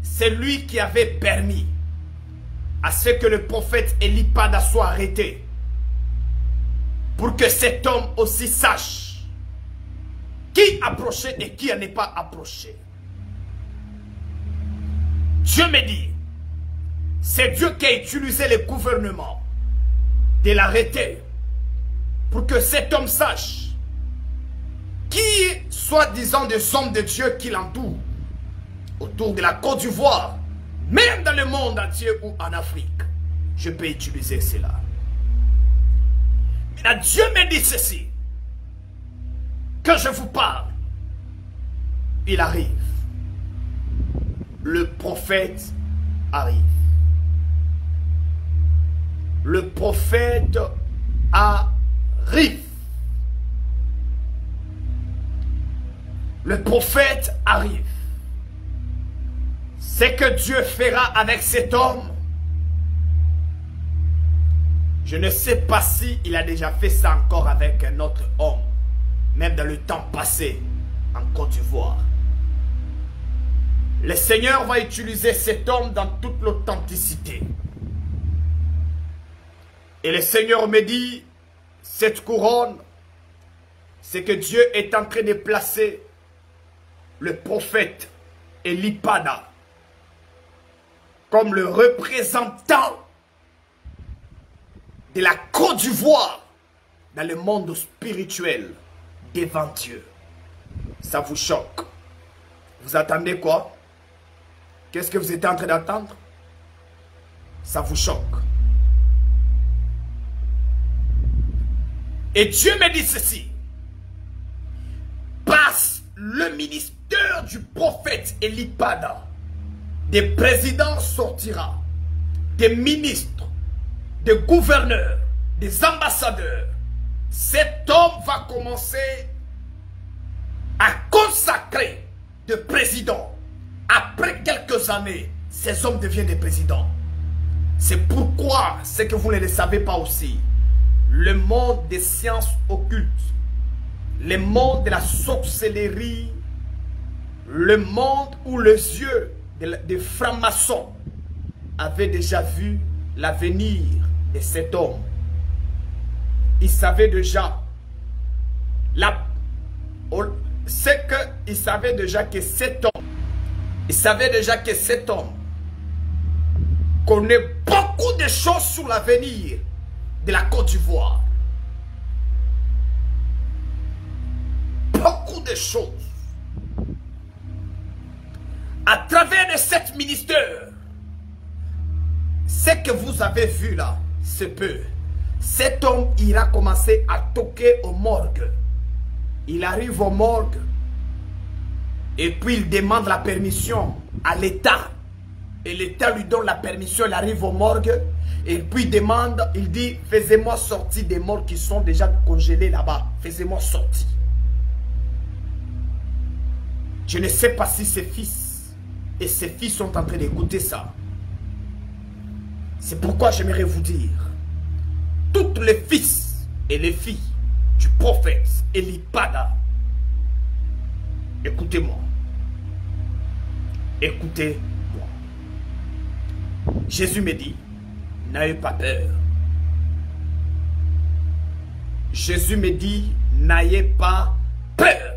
c'est lui qui avait permis à ce que le prophète Elipada soit arrêté, pour que cet homme aussi sache qui approchait et qui n'est pas approché. Dieu me dit, c'est Dieu qui a utilisé le gouvernement de l'arrêter pour que cet homme sache qui, soi-disant des hommes de Dieu qui l'entourent autour de la Côte d'Ivoire, même dans le monde entier ou en Afrique, je peux utiliser cela. Maintenant, Dieu me dit ceci, que je vous parle, il arrive. Le prophète arrive. Le prophète arrive. Le prophète arrive. Ce que Dieu fera avec cet homme, je ne sais pas si il a déjà fait ça encore avec un autre homme. même dans le temps passé en Côte d'Ivoire. Le Seigneur va utiliser cet homme dans toute l'authenticité. Et le Seigneur me dit, cette couronne, c'est que Dieu est en train de placer le prophète Elipada comme le représentant de la Côte d'Ivoire dans le monde spirituel devant Dieu. Ça vous choque? Vous attendez quoi? Qu'est-ce que vous êtes en train d'attendre? Ça vous choque? Et Dieu me dit ceci. Par le ministère du prophète Elipada, des présidents sortira, des ministres, des gouverneurs, des ambassadeurs. Cet homme va commencer à consacrer de présidents. Après quelques années, ces hommes deviennent des présidents. C'est pourquoi, c'est que vous ne le savez pas aussi, le monde des sciences occultes, le monde de la sorcellerie, le monde où les yeux des francs-maçons avaient déjà vu l'avenir de cet homme. Ils savaient déjà c'est qu'ils savaient déjà que cet homme, connaît beaucoup de choses sur l'avenir de la Côte d'Ivoire. Beaucoup de choses. À travers de cet ministère, ce que vous avez vu là, c'est peu. Cet homme ira commencer à toquer au morgue. Il arrive au morgue et puis il demande la permission à l'État. Et l'État lui donne la permission, il arrive au morgue et puis il demande, il dit, faites-moi sortir des morts qui sont déjà congelés là-bas. Faites-moi sortir. Je ne sais pas si ses fils et ses filles sont en train d'écouter ça. C'est pourquoi j'aimerais vous dire, tous les fils et les filles du prophète Elipada, écoutez-moi. Écoutez-moi. Jésus me dit, n'ayez pas peur. Jésus me dit, n'ayez pas peur.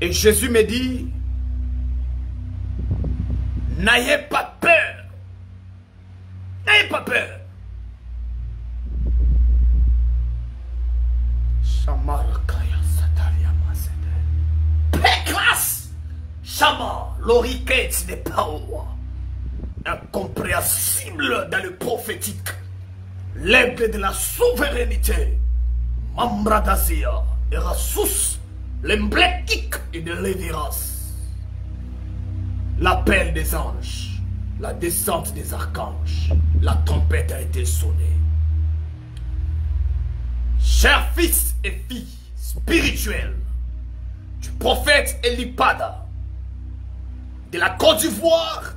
Et Jésus me dit, n'ayez pas peur. N'ayez pas peur. Péclasse. Chama, l'oriquette n'est pas incompréhensible dans le prophétique. L'aigle de la souveraineté. Mambradazia, Erasus, l'emblétique et de l'évirance. L'appel des anges, la descente des archanges, la trompette a été sonnée. Chers fils et filles spirituels du prophète Elipada, de la Côte d'Ivoire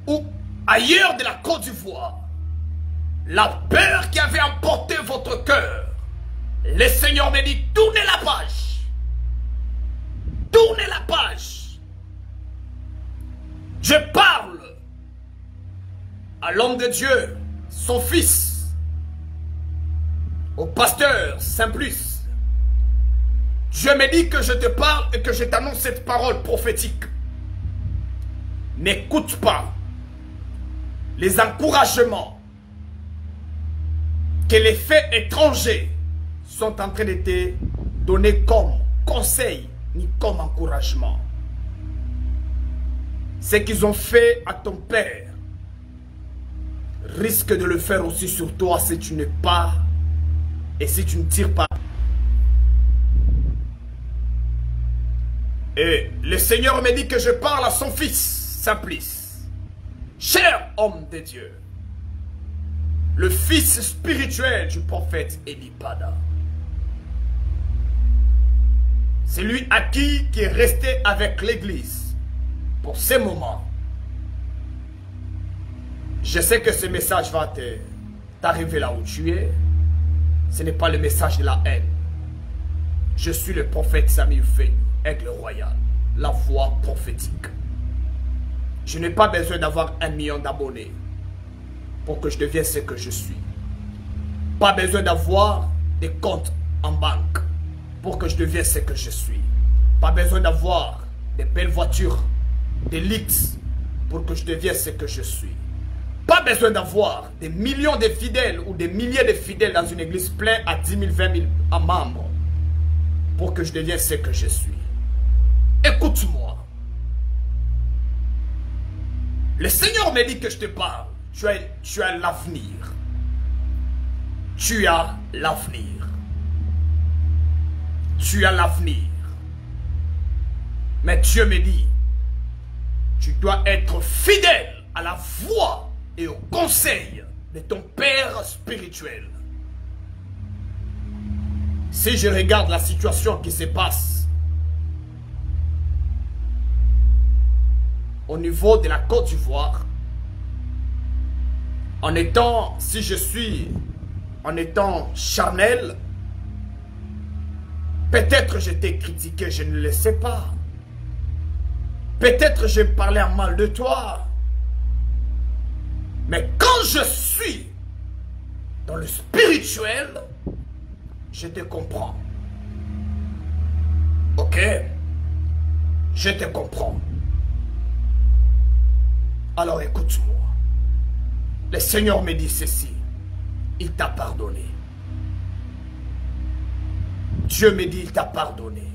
ou ailleurs de la Côte d'Ivoire, la peur qui avait emporté votre cœur, le Seigneur me dit, tournez la page. Tournez la page. Je parle à l'homme de Dieu, son fils, au pasteur Simplus. Dieu me dit que je te parle et que je t'annonce cette parole prophétique. N'écoute pas les encouragements que les faits étrangers sont en train de te donner comme conseil ni comme encouragement. Ce qu'ils ont fait à ton père risque de le faire aussi sur toi si tu n'es pas et si tu ne tires pas. Et le Seigneur me dit que je parle à son fils Simplice, cher homme de Dieu, le fils spirituel du prophète Elipada. C'est lui à qui est resté avec l'église pour ces moments. Je sais que ce message va t'arriver là où tu es, ce n'est pas le message de la haine. Je suis le prophète Samy Ufeyu, Aigle Royal, la voix prophétique. Je n'ai pas besoin d'avoir 1 million d'abonnés pour que je devienne ce que je suis. Pas besoin d'avoir des comptes en banque pour que je devienne ce que je suis. Pas besoin d'avoir des belles voitures, des luxe pour que je devienne ce que je suis. Pas besoin d'avoir des millions de fidèles ou des milliers de fidèles dans une église pleine à 10 000, 20 000 membres pour que je devienne ce que je suis. Écoute-moi. Le Seigneur me dit que je te parle. Tu as l'avenir. Tu as l'avenir. Tu as l'avenir. Mais Dieu me dit, tu dois être fidèle à la voix et au conseil de ton Père spirituel. Si je regarde la situation qui se passe au niveau de la Côte d'Ivoire, en étant charnel, peut-être je t'ai critiqué, je ne le sais pas. Peut-être je parlais en mal de toi. Mais quand je suis dans le spirituel, je te comprends. Ok? Je te comprends. Alors écoute-moi. Le Seigneur me dit ceci. Il t'a pardonné. Dieu me dit il t'a pardonné.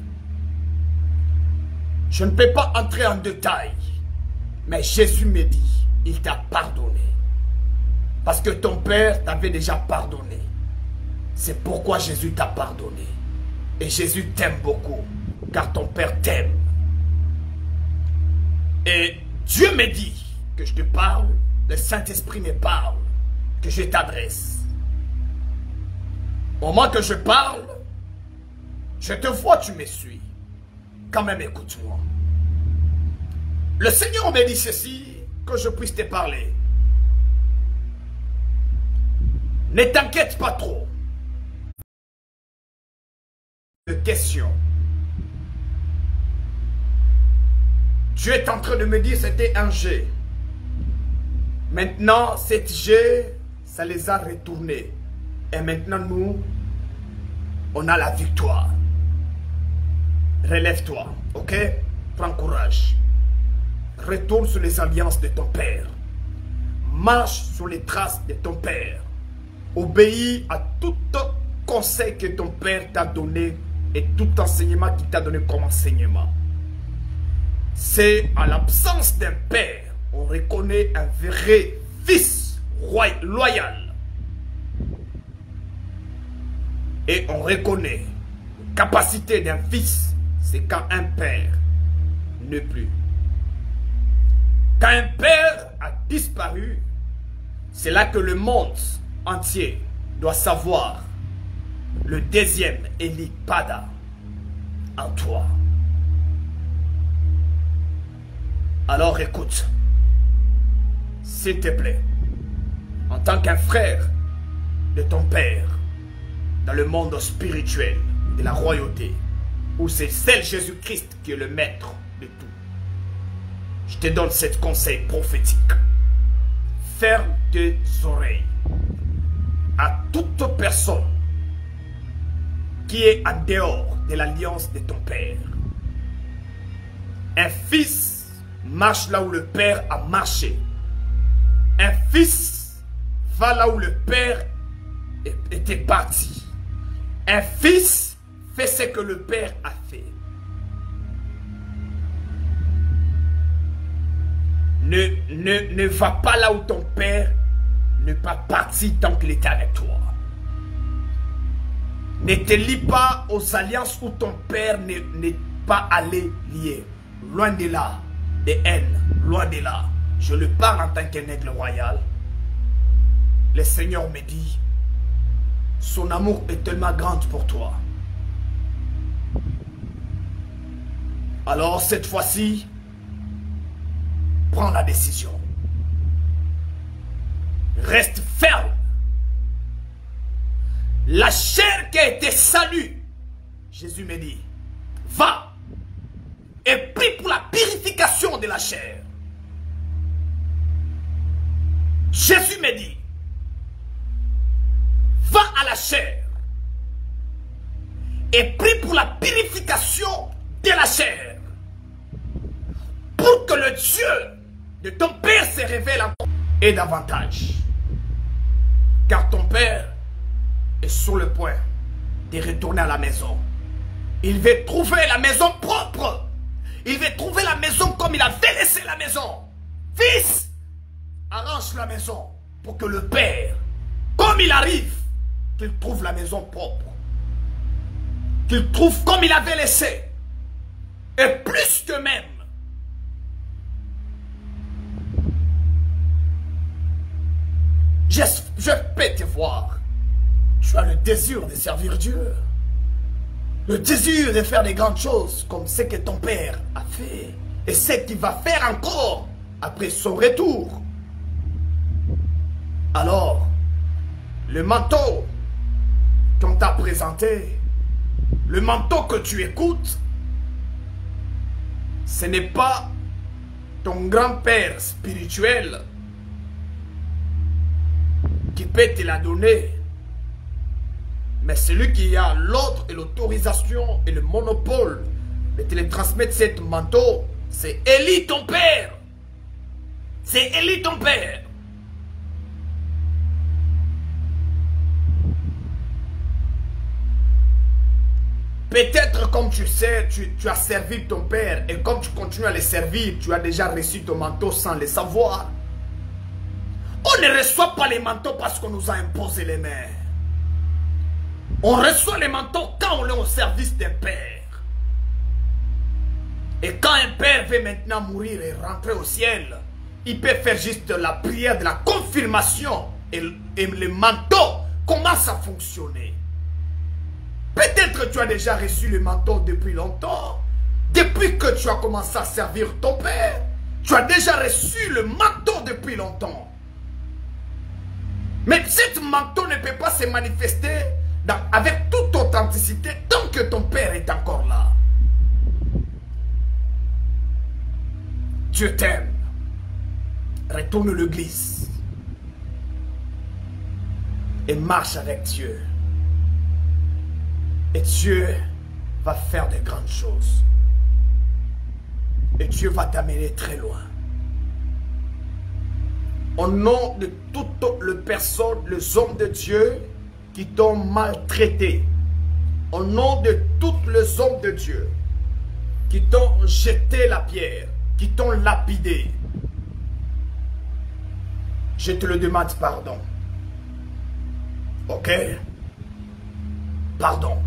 Je ne peux pas entrer en détail. Mais Jésus me dit il t'a pardonné. Parce que ton père t'avait déjà pardonné. C'est pourquoi Jésus t'a pardonné. Et Jésus t'aime beaucoup. Car ton père t'aime. Et Dieu me dit que je te parle. Le Saint-Esprit me parle. Que je t'adresse. Au moment que je parle, je te vois, tu me suis. Quand même, écoute-moi. Le Seigneur me dit ceci, que je puisse te parler. Ne t'inquiète pas trop. De questions. Dieu est en train de me dire c'était un jet. Maintenant, cette jet, ça les a retournés. Et maintenant, nous, on a la victoire. Relève-toi, ok? Prends courage. Retourne sur les alliances de ton père. Marche sur les traces de ton père. Obéis à tout conseil que ton père t'a donné et tout enseignement qu'il t'a donné comme enseignement. C'est à l'absence d'un père, on reconnaît un vrai fils loyal. Et on reconnaît la capacité d'un fils, c'est quand un père n'est plus. Quand un père a disparu, c'est là que le monde entier doit savoir le deuxième Eli Pada en toi. Alors écoute, s'il te plaît, en tant qu'un frère de ton père, dans le monde spirituel de la royauté, où c'est seul Jésus-Christ qui est le maître de tout, je te donne ce conseil prophétique. Ferme tes oreilles à toute personne qui est en dehors de l'alliance de ton père. Un fils marche là où le père a marché. Un fils va là où le père était parti. Un fils fait ce que le père a fait. Ne va pas là où ton père n'est pas parti tant qu'il était avec toi. Ne te lie pas aux alliances où ton père n'est pas allé lier. Loin de là, des haines, loin de là. Je le parle en tant qu'un aigle royal. Le Seigneur me dit, son amour est tellement grand pour toi. Alors cette fois-ci, prends la décision. Reste ferme La chair qui a été salue, Jésus me dit, va et prie pour la purification de la chair. Jésus me dit, va à la chair et prie pour la purification de la chair, pour que le Dieu de ton Père se révèle encore et davantage. Car ton Père est sur le point de retourner à la maison. Il veut trouver la maison propre. Il veut trouver la maison comme il avait laissé la maison. Fils, arrange la maison pour que le Père, comme il arrive, qu'il trouve la maison propre. Qu'il trouve comme il avait laissé. Et plus que même. Je peux te voir. Tu as le désir de servir Dieu. Le désir de faire des grandes choses comme ce que ton Père a fait. Et ce qu'il va faire encore après son retour. Alors, le manteau qu'on t'a présenté, le manteau que tu écoutes, ce n'est pas ton grand-père spirituel qui peut te la donner. Mais celui qui a l'ordre et l'autorisation et le monopole de te les transmettre cet manteau, c'est Élie ton père. C'est Élie ton père. Peut-être comme tu sais, tu as servi ton père et comme tu continues à le servir, tu as déjà reçu ton manteau sans le savoir. On ne reçoit pas les manteaux parce qu'on nous a imposé les mains. On reçoit les manteaux quand on est au service d'un père. Et quand un père veut maintenant mourir et rentrer au ciel, il peut faire juste la prière de la confirmation et le manteau commence à fonctionner. Peut-être que tu as déjà reçu le manteau depuis longtemps. Depuis que tu as commencé à servir ton père, tu as déjà reçu le manteau depuis longtemps. Mais ce manteau ne peut pas se manifester avec toute authenticité tant que ton père est encore là. Dieu t'aime. Retourne l'église. Et marche avec Dieu. Et Dieu va faire de grandes choses. Et Dieu va t'amener très loin. Au nom de toutes les personnes, les hommes de Dieu qui t'ont maltraité. Au nom de tous les hommes de Dieu qui t'ont jeté la pierre, qui t'ont lapidé. Je te le demande pardon. Ok? Pardon.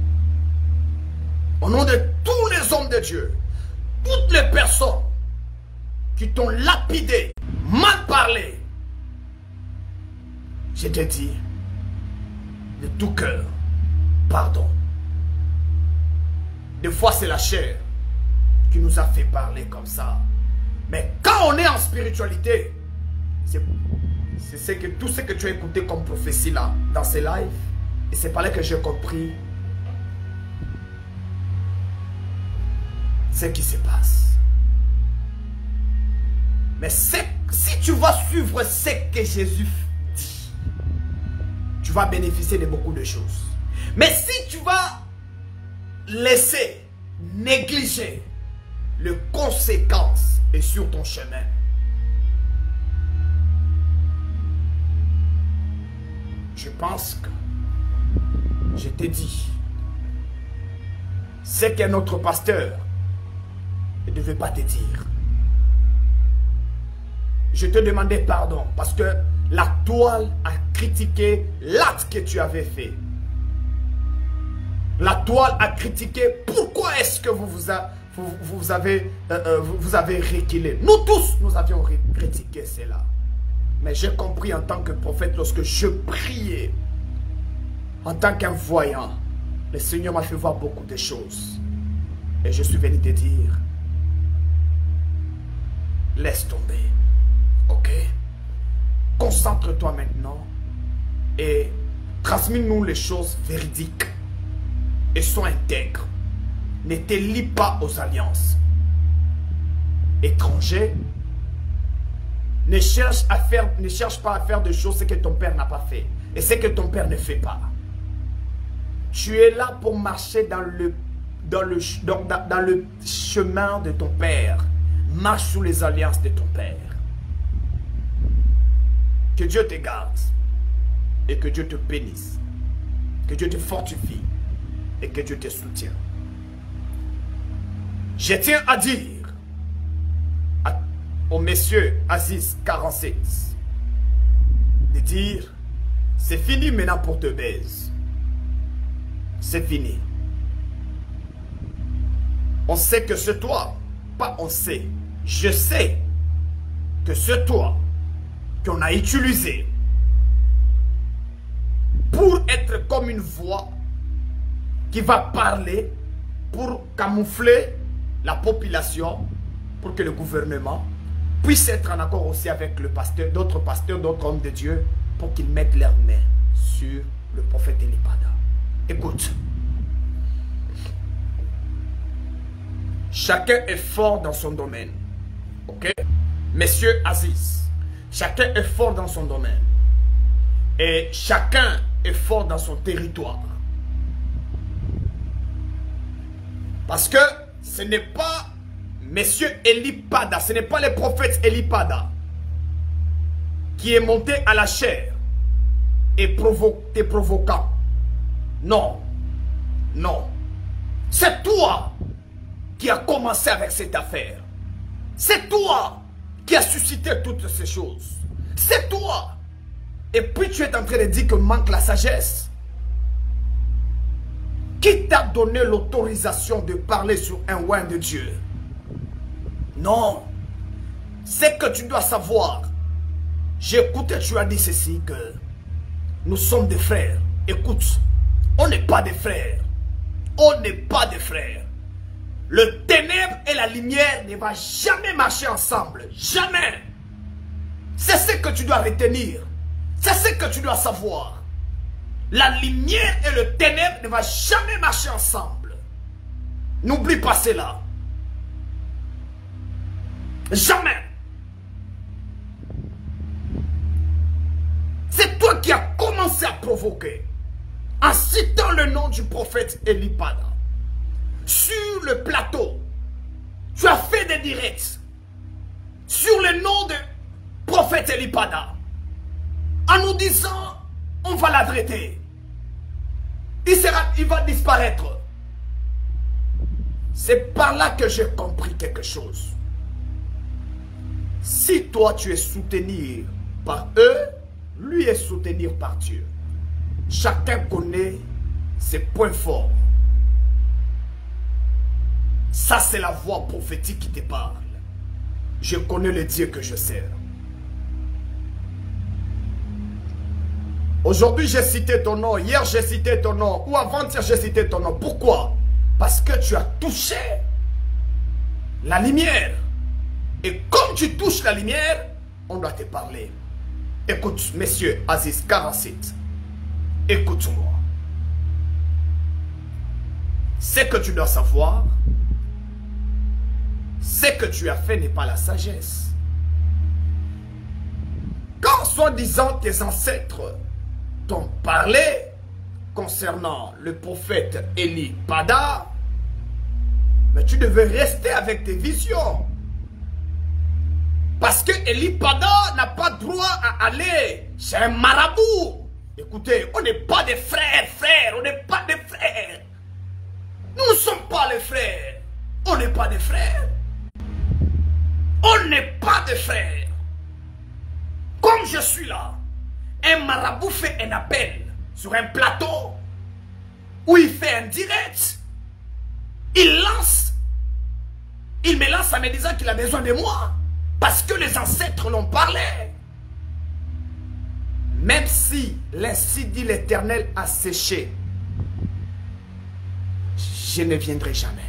Au nom de tous les hommes de Dieu, toutes les personnes qui t'ont lapidé, mal parlé, je te dis de tout cœur, pardon. Des fois c'est la chair qui nous a fait parler comme ça. Mais quand on est en spiritualité, c'est que tout ce que tu as écouté comme prophétie là, dans ces lives, et c'est par là que j'ai compris ce qui se passe. Mais si tu vas suivre ce que Jésus dit, tu vas bénéficier de beaucoup de choses. Mais si tu vas laisser, négliger les conséquences et sur ton chemin, je pense que je t'ai dit ce qu'un autre pasteur ne devait pas te dire. Je te demandais pardon parce que la toile a critiqué l'acte que tu avais fait. La toile a critiqué pourquoi est-ce que vous avez reculé. Nous tous, nous avions critiqué cela. Mais j'ai compris en tant que prophète, lorsque je priais, en tant qu'un voyant, le Seigneur m'a fait voir beaucoup de choses. Et je suis venu te dire, laisse tomber. Ok? Concentre-toi maintenant et Transmets-nous les choses véridiques et sois intègre. Ne te lie pas aux alliances. Étranger, ne cherche pas à faire des choses que ton père n'a pas fait et ce que ton père ne fait pas. Tu es là pour marcher dans le chemin de ton père. Marche sous les alliances de ton père. Que Dieu te garde et que Dieu te bénisse. Que Dieu te fortifie et que Dieu te soutienne. Je tiens à dire au monsieur Aziz 47 de dire c'est fini maintenant pour te baiser. C'est fini. On sait que c'est toi. Pas on sait. Je sais que c'est toi qu'on a utilisé pour être comme une voix qui va parler pour camoufler la population, pour que le gouvernement puisse être en accord aussi avec le pasteur, d'autres hommes de Dieu, pour qu'ils mettent leurs mains sur le prophète Elipada. Écoute, chacun est fort dans son domaine. Ok? Monsieur Aziz, chacun est fort dans son domaine. Et chacun est fort dans son territoire. Parce que ce n'est pas Monsieur Elipada, ce n'est pas le prophète Elipada qui est monté à la chair et t'es provoquant. Non, non. C'est toi qui as commencé avec cette affaire. C'est toi qui as suscité toutes ces choses. C'est toi. Et puis tu es en train de dire que manque la sagesse. Qui t'a donné l'autorisation de parler sur un oint de Dieu? Non. C'est que tu dois savoir. J'ai écouté, tu as dit ceci, que nous sommes des frères. Écoute, on n'est pas des frères. On n'est pas des frères. Le ténèbre et la lumière ne vont jamais marcher ensemble. Jamais. C'est ce que tu dois retenir. C'est ce que tu dois savoir. La lumière et le ténèbre ne vont jamais marcher ensemble. N'oublie pas cela. Jamais. C'est toi qui as commencé à provoquer en citant le nom du prophète Elipada. Sur le plateau, tu as fait des directs sur le nom de prophète Elipada en nous disant on va la traiter. Il va disparaître. C'est par là que j'ai compris quelque chose. Si toi tu es soutenu par eux, lui est soutenu par Dieu. Chacun connaît ses points forts. Ça c'est la voix prophétique qui te parle. Je connais le Dieu que je sers. Aujourd'hui, j'ai cité ton nom. Hier, j'ai cité ton nom. Ou avant-hier, j'ai cité ton nom. Pourquoi? Parce que tu as touché la lumière. Et comme tu touches la lumière, on doit te parler. Écoute, monsieur Aziz 47. Écoute-moi. Ce que tu dois savoir, ce que tu as fait n'est pas la sagesse. Quand, soi-disant, tes ancêtres t'ont parlé concernant le prophète Elipada, mais tu devais rester avec tes visions. Parce que Elipada n'a pas droit à aller chez un marabout. Écoutez, on n'est pas des frères, on n'est pas des frères. Nous ne sommes pas les frères. On n'est pas des frères. On n'est pas des frères. Comme je suis là, un marabout fait un appel sur un plateau où il fait un direct. Il me lance en me disant qu'il a besoin de moi parce que les ancêtres l'ont parlé. Même si l'ainsi dit l'Éternel a séché, je ne viendrai jamais.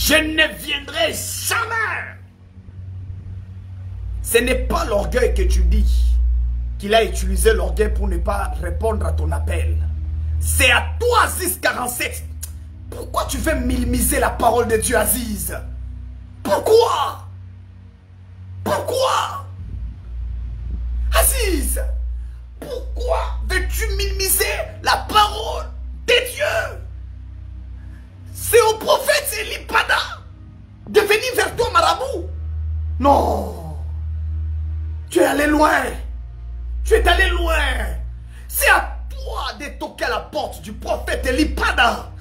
Je ne viendrai jamais. Ce n'est pas l'orgueil que tu dis qu'il a utilisé l'orgueil pour ne pas répondre à ton appel. C'est à toi, Aziz 47. Pourquoi tu veux minimiser la parole de Dieu, Aziz? Pourquoi? Pourquoi? Aziz, pourquoi veux-tu minimiser la parole de Dieu? C'est au prophète Eli Pada de venir vers toi, marabout. Non. Tu es allé loin. Tu es allé loin. C'est à toi de toquer à la porte du prophète Eli Pada.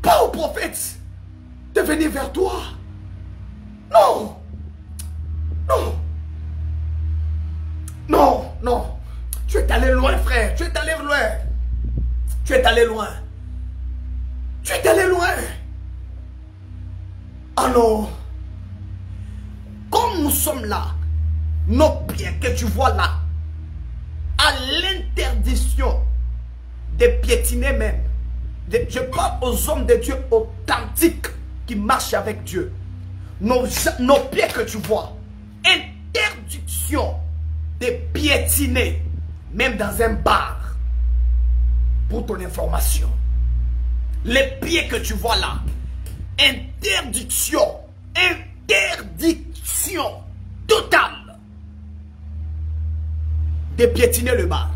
Pas au prophète de venir vers toi. Non. Non. Non, non. Tu es allé loin, frère. Tu es allé loin. Tu es allé loin. Tu es allé loin. Alors, comme nous sommes là, nos pieds que tu vois là, à l'interdiction de piétiner même. Je parle aux hommes de Dieu authentiques qui marchent avec Dieu. Nos pieds que tu vois, interdiction de piétiner, même dans un bar, pour ton information. Les pieds que tu vois là, interdiction totale de piétiner le bar.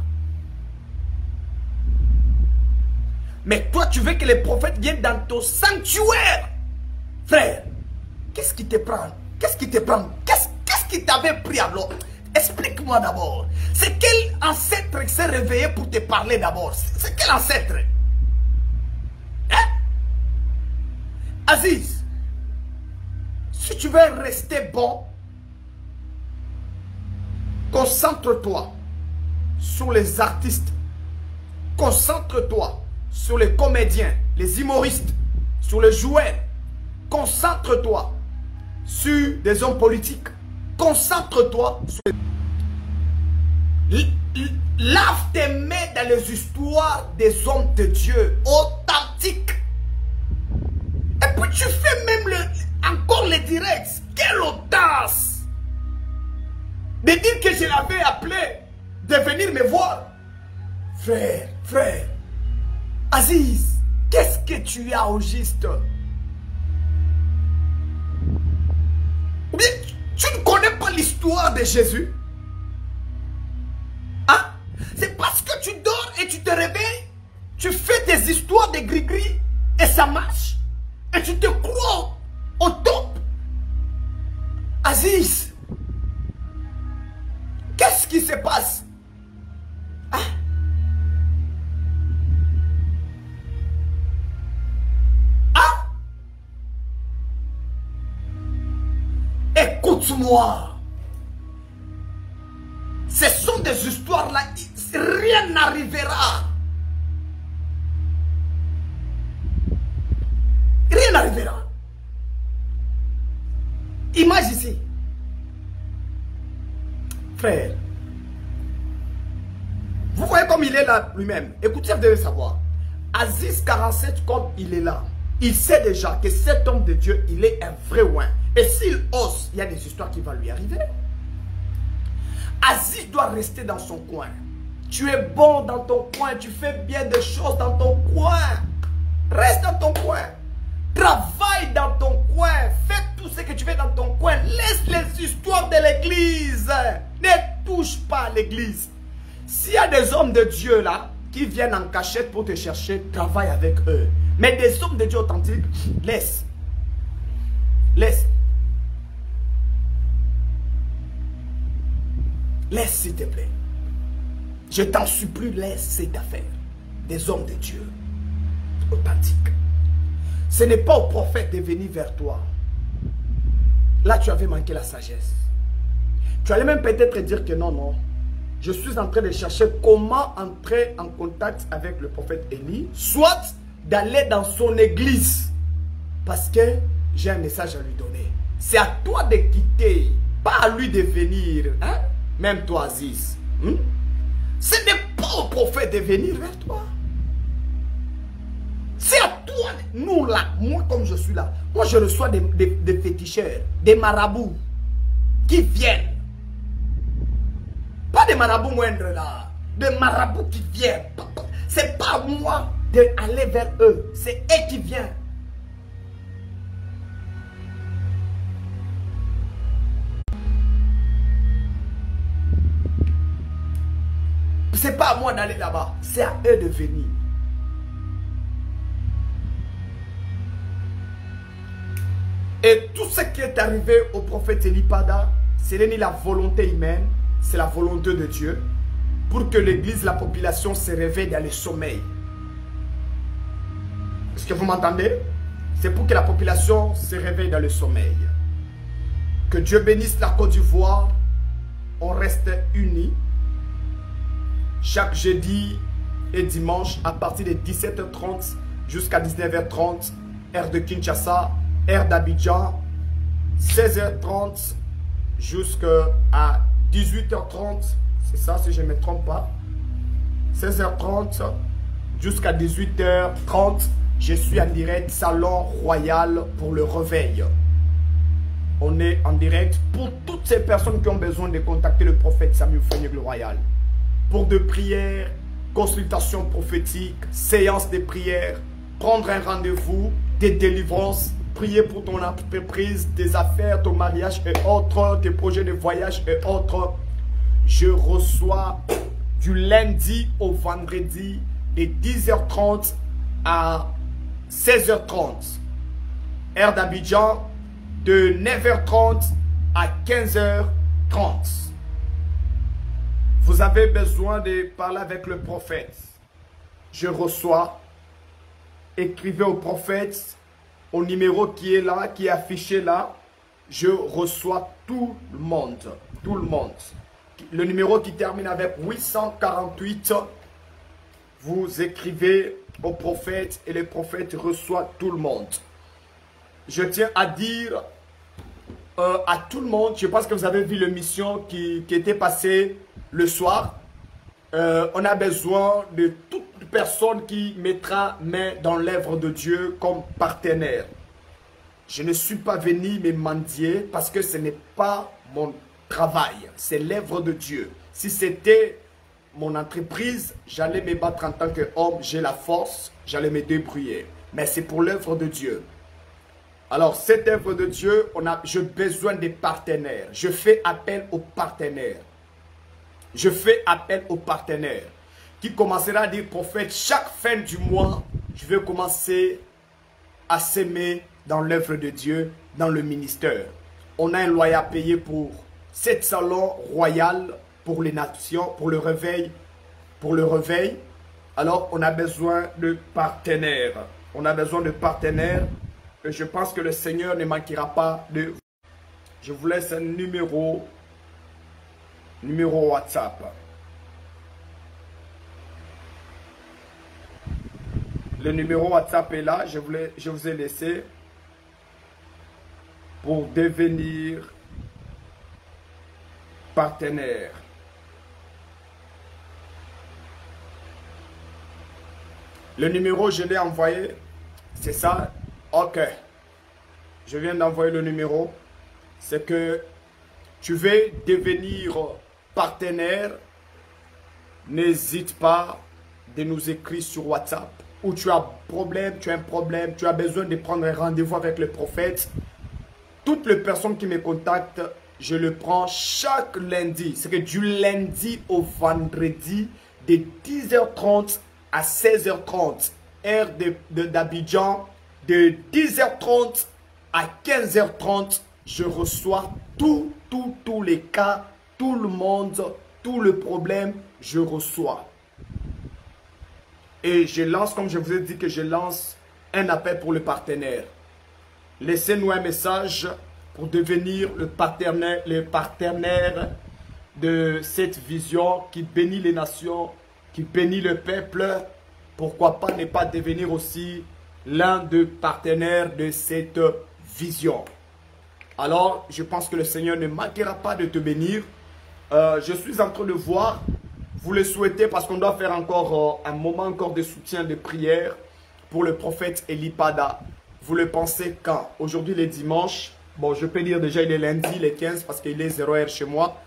Mais toi, tu veux que les prophètes viennent dans ton sanctuaire. Frère, qu'est-ce qui te prend? Qu'est-ce qui te prend? Qu'est-ce qui t'avait pris alors? Explique-moi d'abord. C'est quel ancêtre qui s'est réveillé pour te parler d'abord? C'est quel ancêtre? Hein? Aziz, si tu veux rester bon, concentre-toi sur les artistes. Concentre-toi sur les comédiens, les humoristes, sur les joueurs. Concentre-toi sur des hommes politiques. Concentre-toi sur... Lave tes mains dans les histoires des hommes de Dieu authentiques. Et puis tu fais même encore les directs. Quelle audace de dire que je l'avais appelé de venir me voir. Frère, Aziz, qu'est-ce que tu as au juste? Ou bien tu ne connais pas l'histoire de Jésus? Hein? C'est parce que tu dors et tu te réveilles, tu fais des histoires de gris-gris et ça marche. Et tu te crois au top. Aziz, qu'est-ce qui se passe? Hein? Écoute-moi. Ce sont des histoires là, rien n'arrivera. Rien n'arrivera. Image ici. Frère, vous voyez comme il est là lui-même. Écoutez, vous devez savoir. Aziz 47, comme il est là, il sait déjà que cet homme de Dieu, il est un vrai ouin. Et s'il ose, il y a des histoires qui vont lui arriver. Aziz doit rester dans son coin. Tu es bon dans ton coin, tu fais bien des choses dans ton coin. Reste dans ton coin. Travaille dans ton coin. Fais tout ce que tu fais dans ton coin. Laisse les histoires de l'église. Ne touche pas l'église. S'il y a des hommes de Dieu là, qui viennent en cachette pour te chercher, travaille avec eux. Mais des hommes de Dieu authentiques, laisse. Laisse. Laisse, s'il te plaît. Je t'en supplie, laisse cette affaire. Des hommes de Dieu authentiques. Ce n'est pas au prophète de venir vers toi. Là, tu avais manqué la sagesse. Tu allais même peut-être dire que non. Je suis en train de chercher comment entrer en contact avec le prophète Élie. Soit d'aller dans son église. Parce que j'ai un message à lui donner. C'est à toi de quitter. Pas à lui de venir. Hein? Même toi, Aziz. Ce n'est pas au prophète de venir vers toi. C'est à toi nous là, moi comme je suis là, moi je reçois des féticheurs, des marabouts qui viennent. Pas des marabouts moindres là, des marabouts qui viennent. C'est pas moi d'aller vers eux, c'est eux qui viennent. C'est pas à moi d'aller là-bas, c'est à eux de venir. Et tout ce qui est arrivé au prophète Elipada, ce n'est ni la volonté humaine, c'est la volonté de Dieu. Pour que l'église, la population se réveille dans le sommeil. Est-ce que vous m'entendez? C'est pour que la population se réveille dans le sommeil. Que Dieu bénisse la Côte d'Ivoire. On reste unis. Chaque jeudi et dimanche à partir de 17h30 jusqu'à 19h30, heure de Kinshasa, heure d'Abidjan, 16h30 jusqu'à 18h30, c'est ça si je ne me trompe pas, 16h30 jusqu'à 18h30, je suis en direct Salon Royal pour le réveil. On est en direct pour toutes ces personnes qui ont besoin de contacter le prophète Samuel Fenyegle Royal. Pour de prières, consultations prophétiques, séances de prières, prendre un rendez-vous, des délivrances, prier pour ton entreprise, tes affaires, ton mariage et autres, tes projets de voyage et autres. Je reçois du lundi au vendredi de 10h30 à 16h30. Heure d'Abidjan de 9h30 à 15h30. Vous avez besoin de parler avec le prophète. Je reçois. Écrivez au prophète, au numéro qui est là, qui est affiché là. Je reçois tout le monde. Tout le monde. Le numéro qui termine avec 848. Vous écrivez au prophète et le prophète reçoit tout le monde. Je tiens à dire à tout le monde, je pense que vous avez vu l'émission qui était passée le soir. On a besoin de toute personne qui mettra main dans l'œuvre de Dieu comme partenaire. Je ne suis pas venu me mendier parce que ce n'est pas mon travail, c'est l'œuvre de Dieu. Si c'était mon entreprise, j'allais me battre en tant qu'homme, j'ai la force, j'allais me débrouiller. Mais c'est pour l'œuvre de Dieu. Alors, cette œuvre de Dieu, j'ai besoin des partenaires. Je fais appel aux partenaires. Je fais appel aux partenaires qui commencera à dire, prophète, chaque fin du mois, je vais commencer à s'aimer dans l'œuvre de Dieu, dans le ministère. On a un loyer à payer pour 7 salons royaux pour les nations, pour le réveil. Alors, on a besoin de partenaires. On a besoin de partenaires. Et je pense que le Seigneur ne manquera pas de... Je vous laisse un numéro WhatsApp. Le numéro WhatsApp est là. Je vous ai laissé pour devenir partenaire. Le numéro, je l'ai envoyé. C'est ça. Ok. Je viens d'envoyer le numéro. C'est que tu veux devenir partenaire. N'hésite pas de nous écrire sur WhatsApp. Ou tu as un problème, tu as besoin de prendre un rendez-vous avec le prophète. Toutes les personnes qui me contactent, je le prends chaque lundi. C'est que du lundi au vendredi, de 10h30 à 16h30, heure d'Abidjan, de 10h30 à 15h30, je reçois tous les cas, tout le monde, tout le problème, je reçois. Et je lance, comme je vous ai dit que je lance un appel pour le partenaire. Laissez-nous un message pour devenir le partenaire de cette vision qui bénit les nations, qui bénit le peuple. Pourquoi pas ne pas devenir aussi l'un des partenaires de cette vision. Alors, je pense que le Seigneur ne manquera pas de te bénir. Je suis en train de voir, vous le souhaitez parce qu'on doit faire encore un moment encore de soutien, de prière pour le prophète Eli Pada. Vous le pensez quand? Aujourd'hui, les dimanches. Bon, je peux dire déjà, il est lundi, les 15, parce qu'il est 0h chez moi.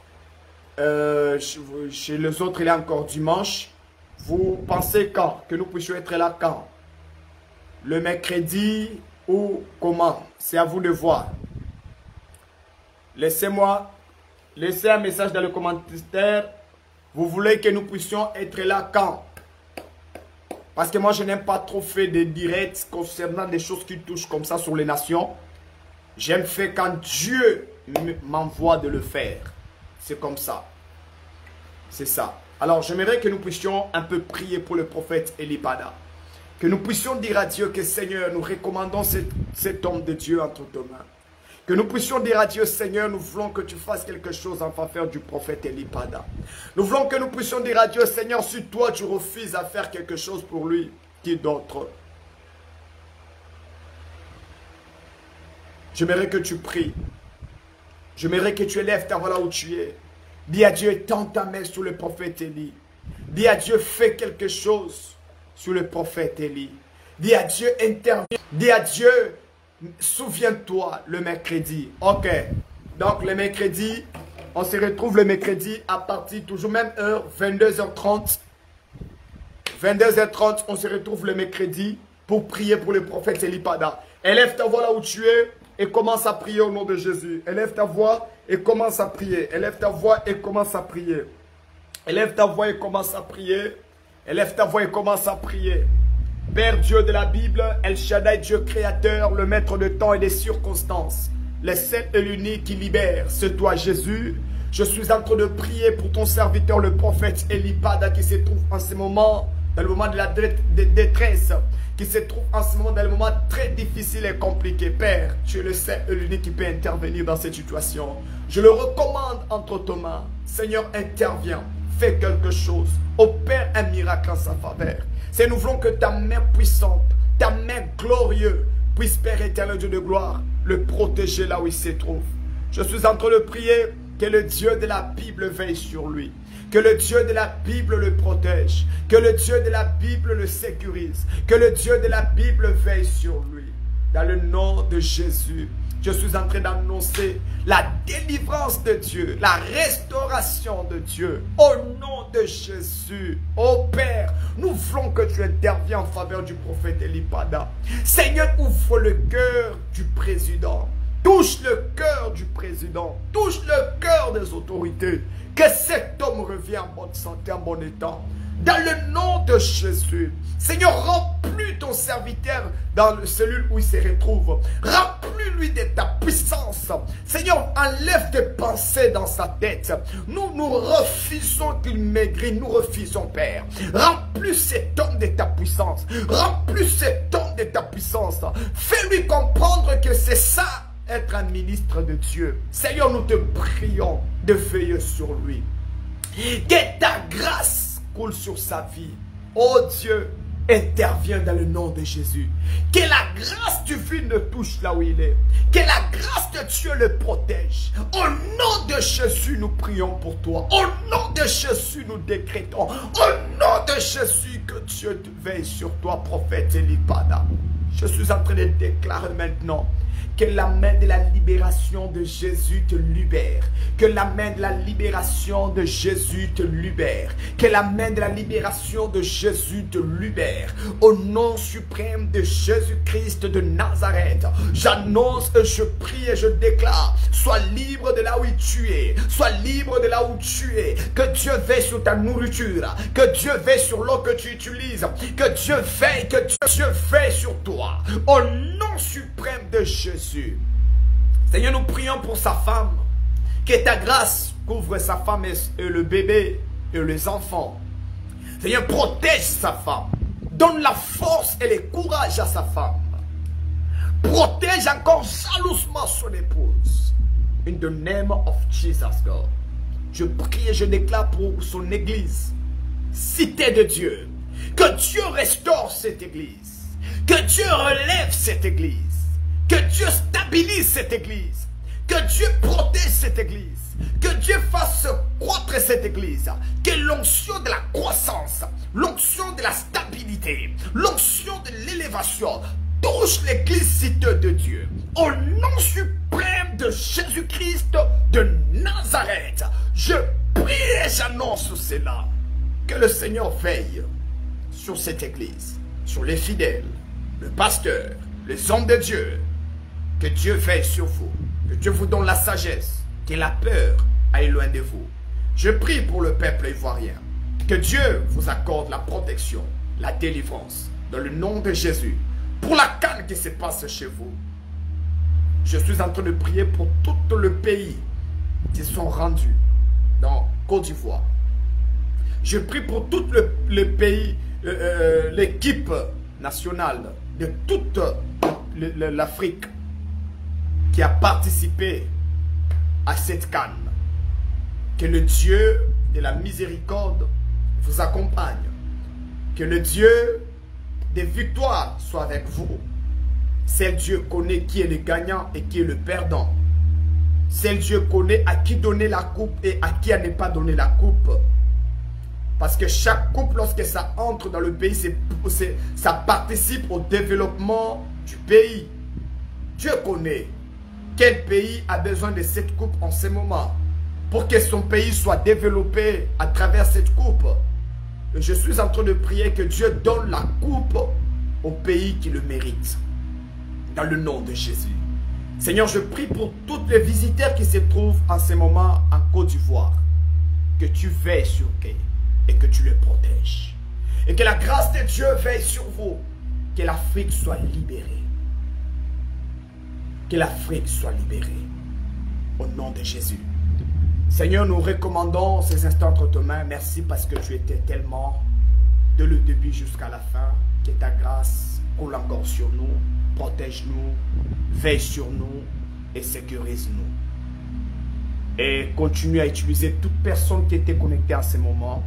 Chez les autres, il est encore dimanche. Vous pensez quand? Que nous puissions être là quand? Le mercredi ou comment? C'est à vous de voir. Laissez-moi laisser un message dans le commentaire. Vous voulez que nous puissions être là quand? Parce que moi, je n'aime pas trop faire des directs concernant des choses qui touchent comme ça sur les nations. J'aime faire quand Dieu m'envoie de le faire. C'est comme ça. C'est ça. Alors, j'aimerais que nous puissions un peu prier pour le prophète Eli Pada. Que nous puissions dire à Dieu que Seigneur, nous recommandons cet homme de Dieu entre tes mains. Que nous puissions dire à Dieu, Seigneur, nous voulons que tu fasses quelque chose en faveur du prophète Eli Pada. Nous voulons que nous puissions dire à Dieu, Seigneur, si toi tu refuses à faire quelque chose pour lui, qui d'autre? J'aimerais que tu pries. J'aimerais que tu élèves ta voix là où tu es. Dis à Dieu, tends ta main sur le prophète Eli. Dis à Dieu, fais quelque chose sur le prophète Eli. Dis à Dieu, interviens. Dis à Dieu, souviens-toi le mercredi. Ok. Donc le mercredi, on se retrouve le mercredi à partir, toujours même heure, 22h30. 22h30, on se retrouve le mercredi pour prier pour le prophète Eli Pada. Élève ta voix là où tu es et commence à prier au nom de Jésus. Élève ta voix et commence à prier. Élève ta voix et commence à prier. Élève ta voix et commence à prier. Élève ta voix et commence à prier. Père Dieu de la Bible, El Shaddai, Dieu créateur, le maître de temps et des circonstances, le seul et l'unique qui libère, c'est toi Jésus. Je suis en train de prier pour ton serviteur, le prophète Eli Pada, qui se trouve en ce moment, dans le moment de la détresse, qui se trouve en ce moment dans le moment très difficile et compliqué. Père, tu es le seul et l'unique qui peut intervenir dans cette situation. Je le recommande entre tes mains. Seigneur, interviens, fais quelque chose, opère un miracle en sa faveur. C'est nous voulons que ta main puissante, ta main glorieuse, puisse, Père éternel, Dieu de gloire, le protéger là où il se trouve. Je suis en train de prier que le Dieu de la Bible veille sur lui. Que le Dieu de la Bible le protège. Que le Dieu de la Bible le sécurise. Que le Dieu de la Bible veille sur lui. Dans le nom de Jésus, je suis en train d'annoncer la délivrance de Dieu, la restauration de Dieu. Au nom de Jésus, ô Père, nous voulons que tu interviennes en faveur du prophète Eli Pada. Seigneur, ouvre le cœur du président. Touche le cœur du président. Touche le cœur des autorités. Que cet homme revienne en bonne santé, en bon état. Dans le nom de Jésus. Seigneur, remplis ton serviteur dans le cellule où il se retrouve. Remplis-lui de ta puissance. Seigneur, enlève tes pensées dans sa tête. Nous refusons qu'il maigrit. Nous refusons, Père. Remplis cet homme de ta puissance. Remplis cet homme de ta puissance. Fais-lui comprendre que c'est ça, être un ministre de Dieu. Seigneur, nous te prions de veiller sur lui. Que ta grâce coule sur sa vie. Oh Dieu, interviens dans le nom de Jésus. Que la grâce divine le touche là où il est. Que la grâce de Dieu le protège. Au nom de Jésus, nous prions pour toi. Au nom de Jésus, nous décrétons. Au nom de Jésus, que Dieu veille sur toi, prophète Eli Pada. Je suis en train de déclarer maintenant que la main de la libération de Jésus te libère. Que la main de la libération de Jésus te libère. Que la main de la libération de Jésus te libère. Au nom suprême de Jésus-Christ de Nazareth, j'annonce et je prie et je déclare, sois libre de là où tu es. Sois libre de là où tu es. Que Dieu veille sur ta nourriture. Que Dieu veille sur l'eau que tu utilises. Que Dieu veille sur toi. Au nom suprême de Jésus. Seigneur, nous prions pour sa femme. Que ta grâce couvre sa femme et le bébé et les enfants. Seigneur, protège sa femme. Donne la force et le courage à sa femme. Protège encore jalousement son épouse. In the name of Jesus, God. Je prie et je déclare pour son église. Cité de Dieu. Que Dieu restaure cette église. Que Dieu relève cette église. Que Dieu stabilise cette église. Que Dieu protège cette église. Que Dieu fasse croître cette église. Que l'onction de la croissance, l'onction de la stabilité, l'onction de l'élévation élévation touche l'église citeuse de Dieu. Au nom suprême de Jésus-Christ de Nazareth, je prie et j'annonce cela. Que le Seigneur veille sur cette église, sur les fidèles, le pasteur, les hommes de Dieu. Que Dieu veille sur vous. Que Dieu vous donne la sagesse. Que la peur aille loin de vous. Je prie pour le peuple ivoirien. Que Dieu vous accorde la protection, la délivrance, dans le nom de Jésus. Pour la canne qui se passe chez vous, je suis en train de prier pour tout le pays qui sont rendus dans Côte d'Ivoire. Je prie pour tout le pays, l'équipe nationale de toute l'Afrique qui a participé à cette canne. Que le Dieu de la miséricorde vous accompagne. Que le Dieu des victoires soit avec vous. Seul Dieu connaît qui est le gagnant et qui est le perdant. Seul Dieu connaît à qui donner la coupe et à qui à ne pas donner la coupe. Parce que chaque coupe, lorsque ça entre dans le pays, ça participe au développement du pays. Dieu connaît quel pays a besoin de cette coupe en ce moment pour que son pays soit développé à travers cette coupe. Et je suis en train de prier que Dieu donne la coupe au pays qui le mérite. Dans le nom de Jésus. Seigneur, je prie pour tous les visiteurs qui se trouvent en ce moment en Côte d'Ivoire. Que tu veilles sur eux et que tu les protèges. Et que la grâce de Dieu veille sur vous. Que l'Afrique soit libérée. Que l'Afrique soit libérée. Au nom de Jésus. Seigneur, nous recommandons ces instants entre tes mains. Merci parce que tu étais tellement, de le début jusqu'à la fin, que ta grâce coule encore sur nous, protège-nous, veille sur nous et sécurise-nous. Et continue à utiliser toute personne qui était connectée en ce moment,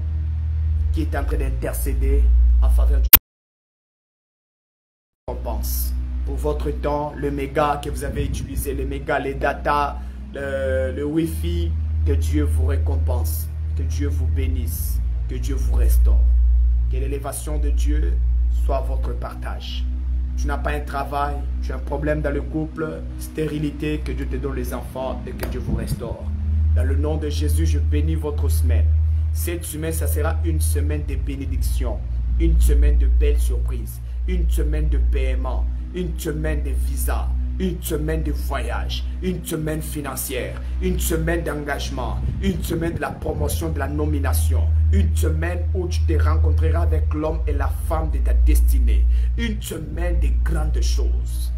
qui est en train d'intercéder en faveur du récompense. Pour votre temps, le méga que vous avez utilisé, le méga, les data, le wifi, que Dieu vous récompense, que Dieu vous bénisse, que Dieu vous restaure. Que l'élévation de Dieu soit votre partage. Tu n'as pas un travail, tu as un problème dans le couple, stérilité, que Dieu te donne les enfants et que Dieu vous restaure. Dans le nom de Jésus, je bénis votre semaine. Cette semaine, ça sera une semaine de bénédiction, une semaine de belles surprises, une semaine de paiement, une semaine de visa, une semaine de voyage, une semaine financière, une semaine d'engagement, une semaine de la promotion de la nomination, une semaine où tu te rencontreras avec l'homme et la femme de ta destinée, une semaine de grandes choses.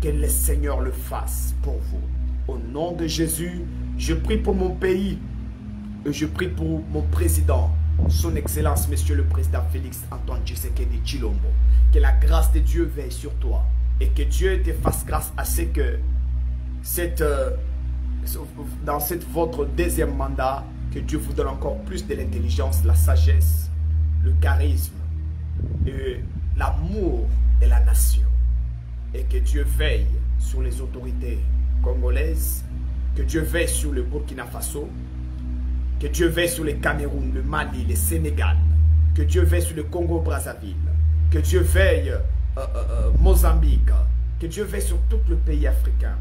Que le Seigneur le fasse pour vous. Au nom de Jésus, je prie pour mon pays et je prie pour mon président, son Excellence, Monsieur le Président Félix Antoine Tshisekedi Tshilombo. Que la grâce de Dieu veille sur toi. Et que Dieu te fasse grâce à ce que dans votre deuxième mandat, que Dieu vous donne encore plus de l'intelligence, la sagesse, le charisme, et l'amour de la nation. Et que Dieu veille sur les autorités congolaises, que Dieu veille sur le Burkina Faso, que Dieu veille sur le Cameroun, le Mali, le Sénégal, que Dieu veille sur le Congo-Brazzaville, que Dieu veille Mozambique, que Dieu veille sur tout le pays africain,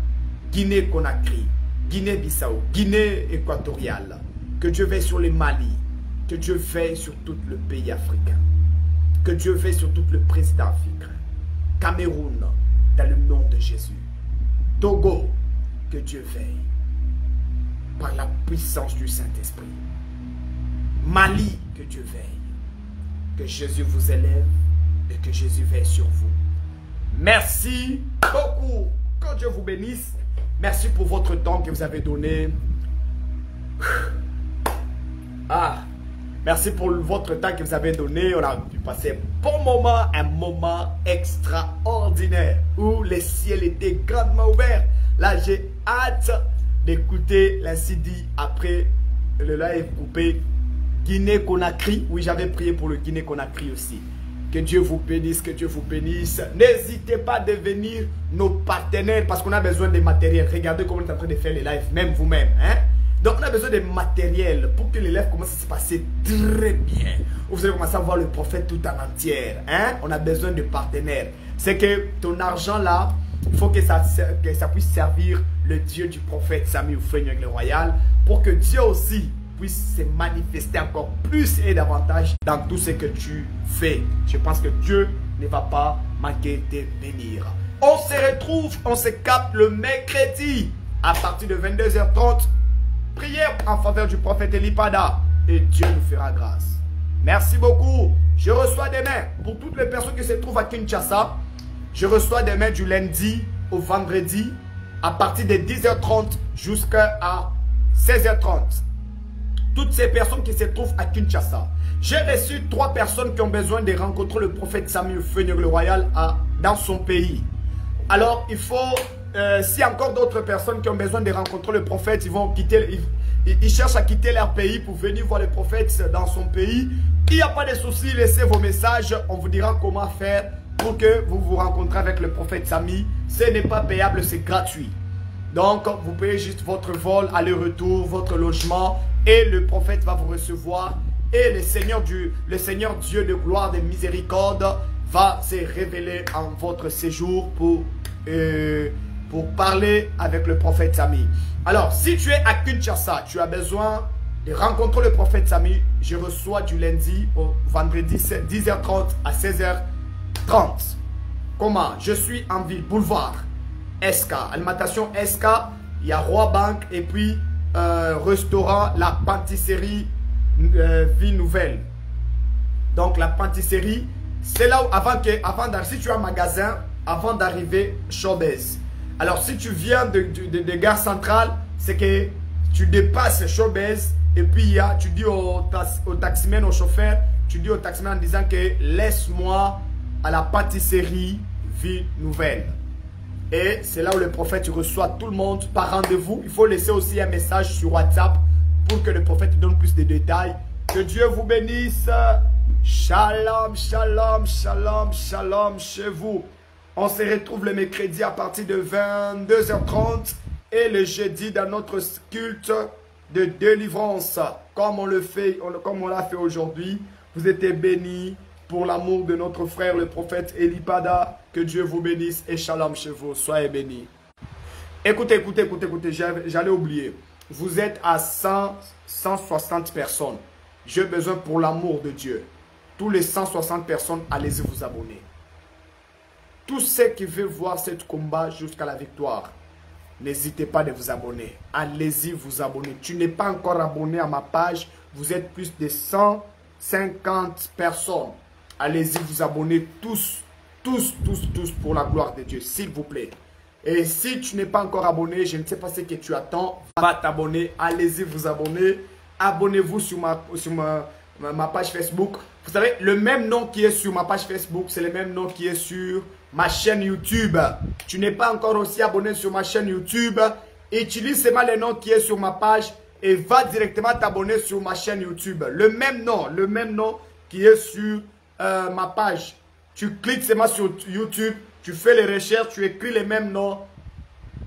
Guinée-Conakry, Guinée-Bissau, Guinée équatoriale, que Dieu veille sur le Mali, que Dieu veille sur tout le pays africain, que Dieu veille sur tout le président africain, Cameroun, dans le nom de Jésus, Togo, que Dieu veille, par la puissance du Saint-Esprit, Mali, que Dieu veille, que Jésus vous élève, et que Jésus veille sur vous. Merci beaucoup. Que Dieu vous bénisse. Merci pour votre temps que vous avez donné. Merci pour votre temps que vous avez donné. On a pu passer un bon moment, un moment extraordinaire où le ciel était grandement ouvert. Là, j'ai hâte d'écouter la CD après le live coupé. Guinée-Conakry. Oui, j'avais prié pour le Guinée-Conakry aussi. Que Dieu vous bénisse, que Dieu vous bénisse. N'hésitez pas à devenir nos partenaires parce qu'on a besoin de matériel. Regardez comment on est en train de faire les lives, même vous-même. Hein? Donc on a besoin de matériel pour que l'élève commence à se passer très bien. Vous allez commencer à voir le prophète tout en entière. Hein? On a besoin de partenaires. C'est que ton argent là, il faut que ça puisse servir le Dieu du prophète Samy Oufoué le Royal, pour que Dieu aussi puisse se manifester encore plus et davantage dans tout ce que tu fais. Je pense que Dieu ne va pas manquer de bénir. On se retrouve, on se capte le mercredi à partir de 22h30. Prière en faveur du prophète Elipada et Dieu nous fera grâce. Merci beaucoup. Je reçois demain, pour toutes les personnes qui se trouvent à Kinshasa, je reçois demain du lundi au vendredi à partir de 10h30 jusqu'à 16h30. Toutes ces personnes qui se trouvent à Kinshasa. J'ai reçu 3 personnes qui ont besoin de rencontrer le prophète Samy Oufoué le Royal dans son pays. Alors, il faut, s'il y a encore d'autres personnes qui ont besoin de rencontrer le prophète, ils vont quitter, ils cherchent à quitter leur pays pour venir voir le prophète dans son pays. Il n'y a pas de souci, laissez vos messages, on vous dira comment faire pour que vous vous rencontrez avec le prophète Samy. Ce n'est pas payable, c'est gratuit. Donc, vous payez juste votre vol, aller-retour, votre logement et le prophète va vous recevoir. Et le Seigneur Dieu de gloire, de miséricorde va se révéler en votre séjour pour parler avec le prophète Samy. Alors, si tu es à Kinshasa, tu as besoin de rencontrer le prophète Samy, je reçois du lundi au vendredi 10h30 à 16h30. Comment? Je suis en ville, boulevard SK, alimentation SK, il y a Roi Bank et puis restaurant La Pâtisserie Vie Nouvelle. Donc la pâtisserie, c'est là où si tu as un magasin, avant d'arriver Showbiz. Alors si tu viens de Gare Centrale, c'est que tu dépasses Showbiz et puis tu dis au taximène, au chauffeur, tu dis au taximène en disant que laisse-moi à la pâtisserie Vie Nouvelle. Et c'est là où le prophète reçoit tout le monde par rendez-vous. Il faut laisser aussi un message sur WhatsApp pour que le prophète donne plus de détails. Que Dieu vous bénisse. Shalom, shalom, shalom, shalom chez vous. On se retrouve le mercredi à partir de 22h30 et le jeudi dans notre culte de délivrance. Comme on l'a fait aujourd'hui. Vous êtes bénis pour l'amour de notre frère le prophète Elipada. Que Dieu vous bénisse et shalom chez vous. Soyez bénis. Écoutez, j'allais oublier. Vous êtes à 160 personnes. J'ai besoin pour l'amour de Dieu. Tous les 160 personnes, allez-y vous abonner. Tous ceux qui veulent voir ce combat jusqu'à la victoire, n'hésitez pas de vous abonner. Allez-y vous abonner. Tu n'es pas encore abonné à ma page. Vous êtes plus de 150 personnes. Allez-y vous abonner tous pour la gloire de Dieu, s'il vous plaît. Et si tu n'es pas encore abonné, je ne sais pas ce que tu attends, va t'abonner. Allez-y vous abonner. Abonnez-vous sur ma page Facebook. Vous savez, le même nom qui est sur ma page Facebook, c'est le même nom qui est sur ma chaîne YouTube. Tu n'es pas encore aussi abonné sur ma chaîne YouTube, utilise seulement le nom qui est sur ma page et va directement t'abonner sur ma chaîne YouTube. Le même nom qui est sur ma page. Tu cliques seulement sur YouTube, tu fais les recherches, tu écris les mêmes noms.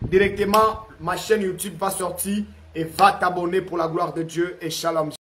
Directement, ma chaîne YouTube va sortir et va t'abonner pour la gloire de Dieu et shalom.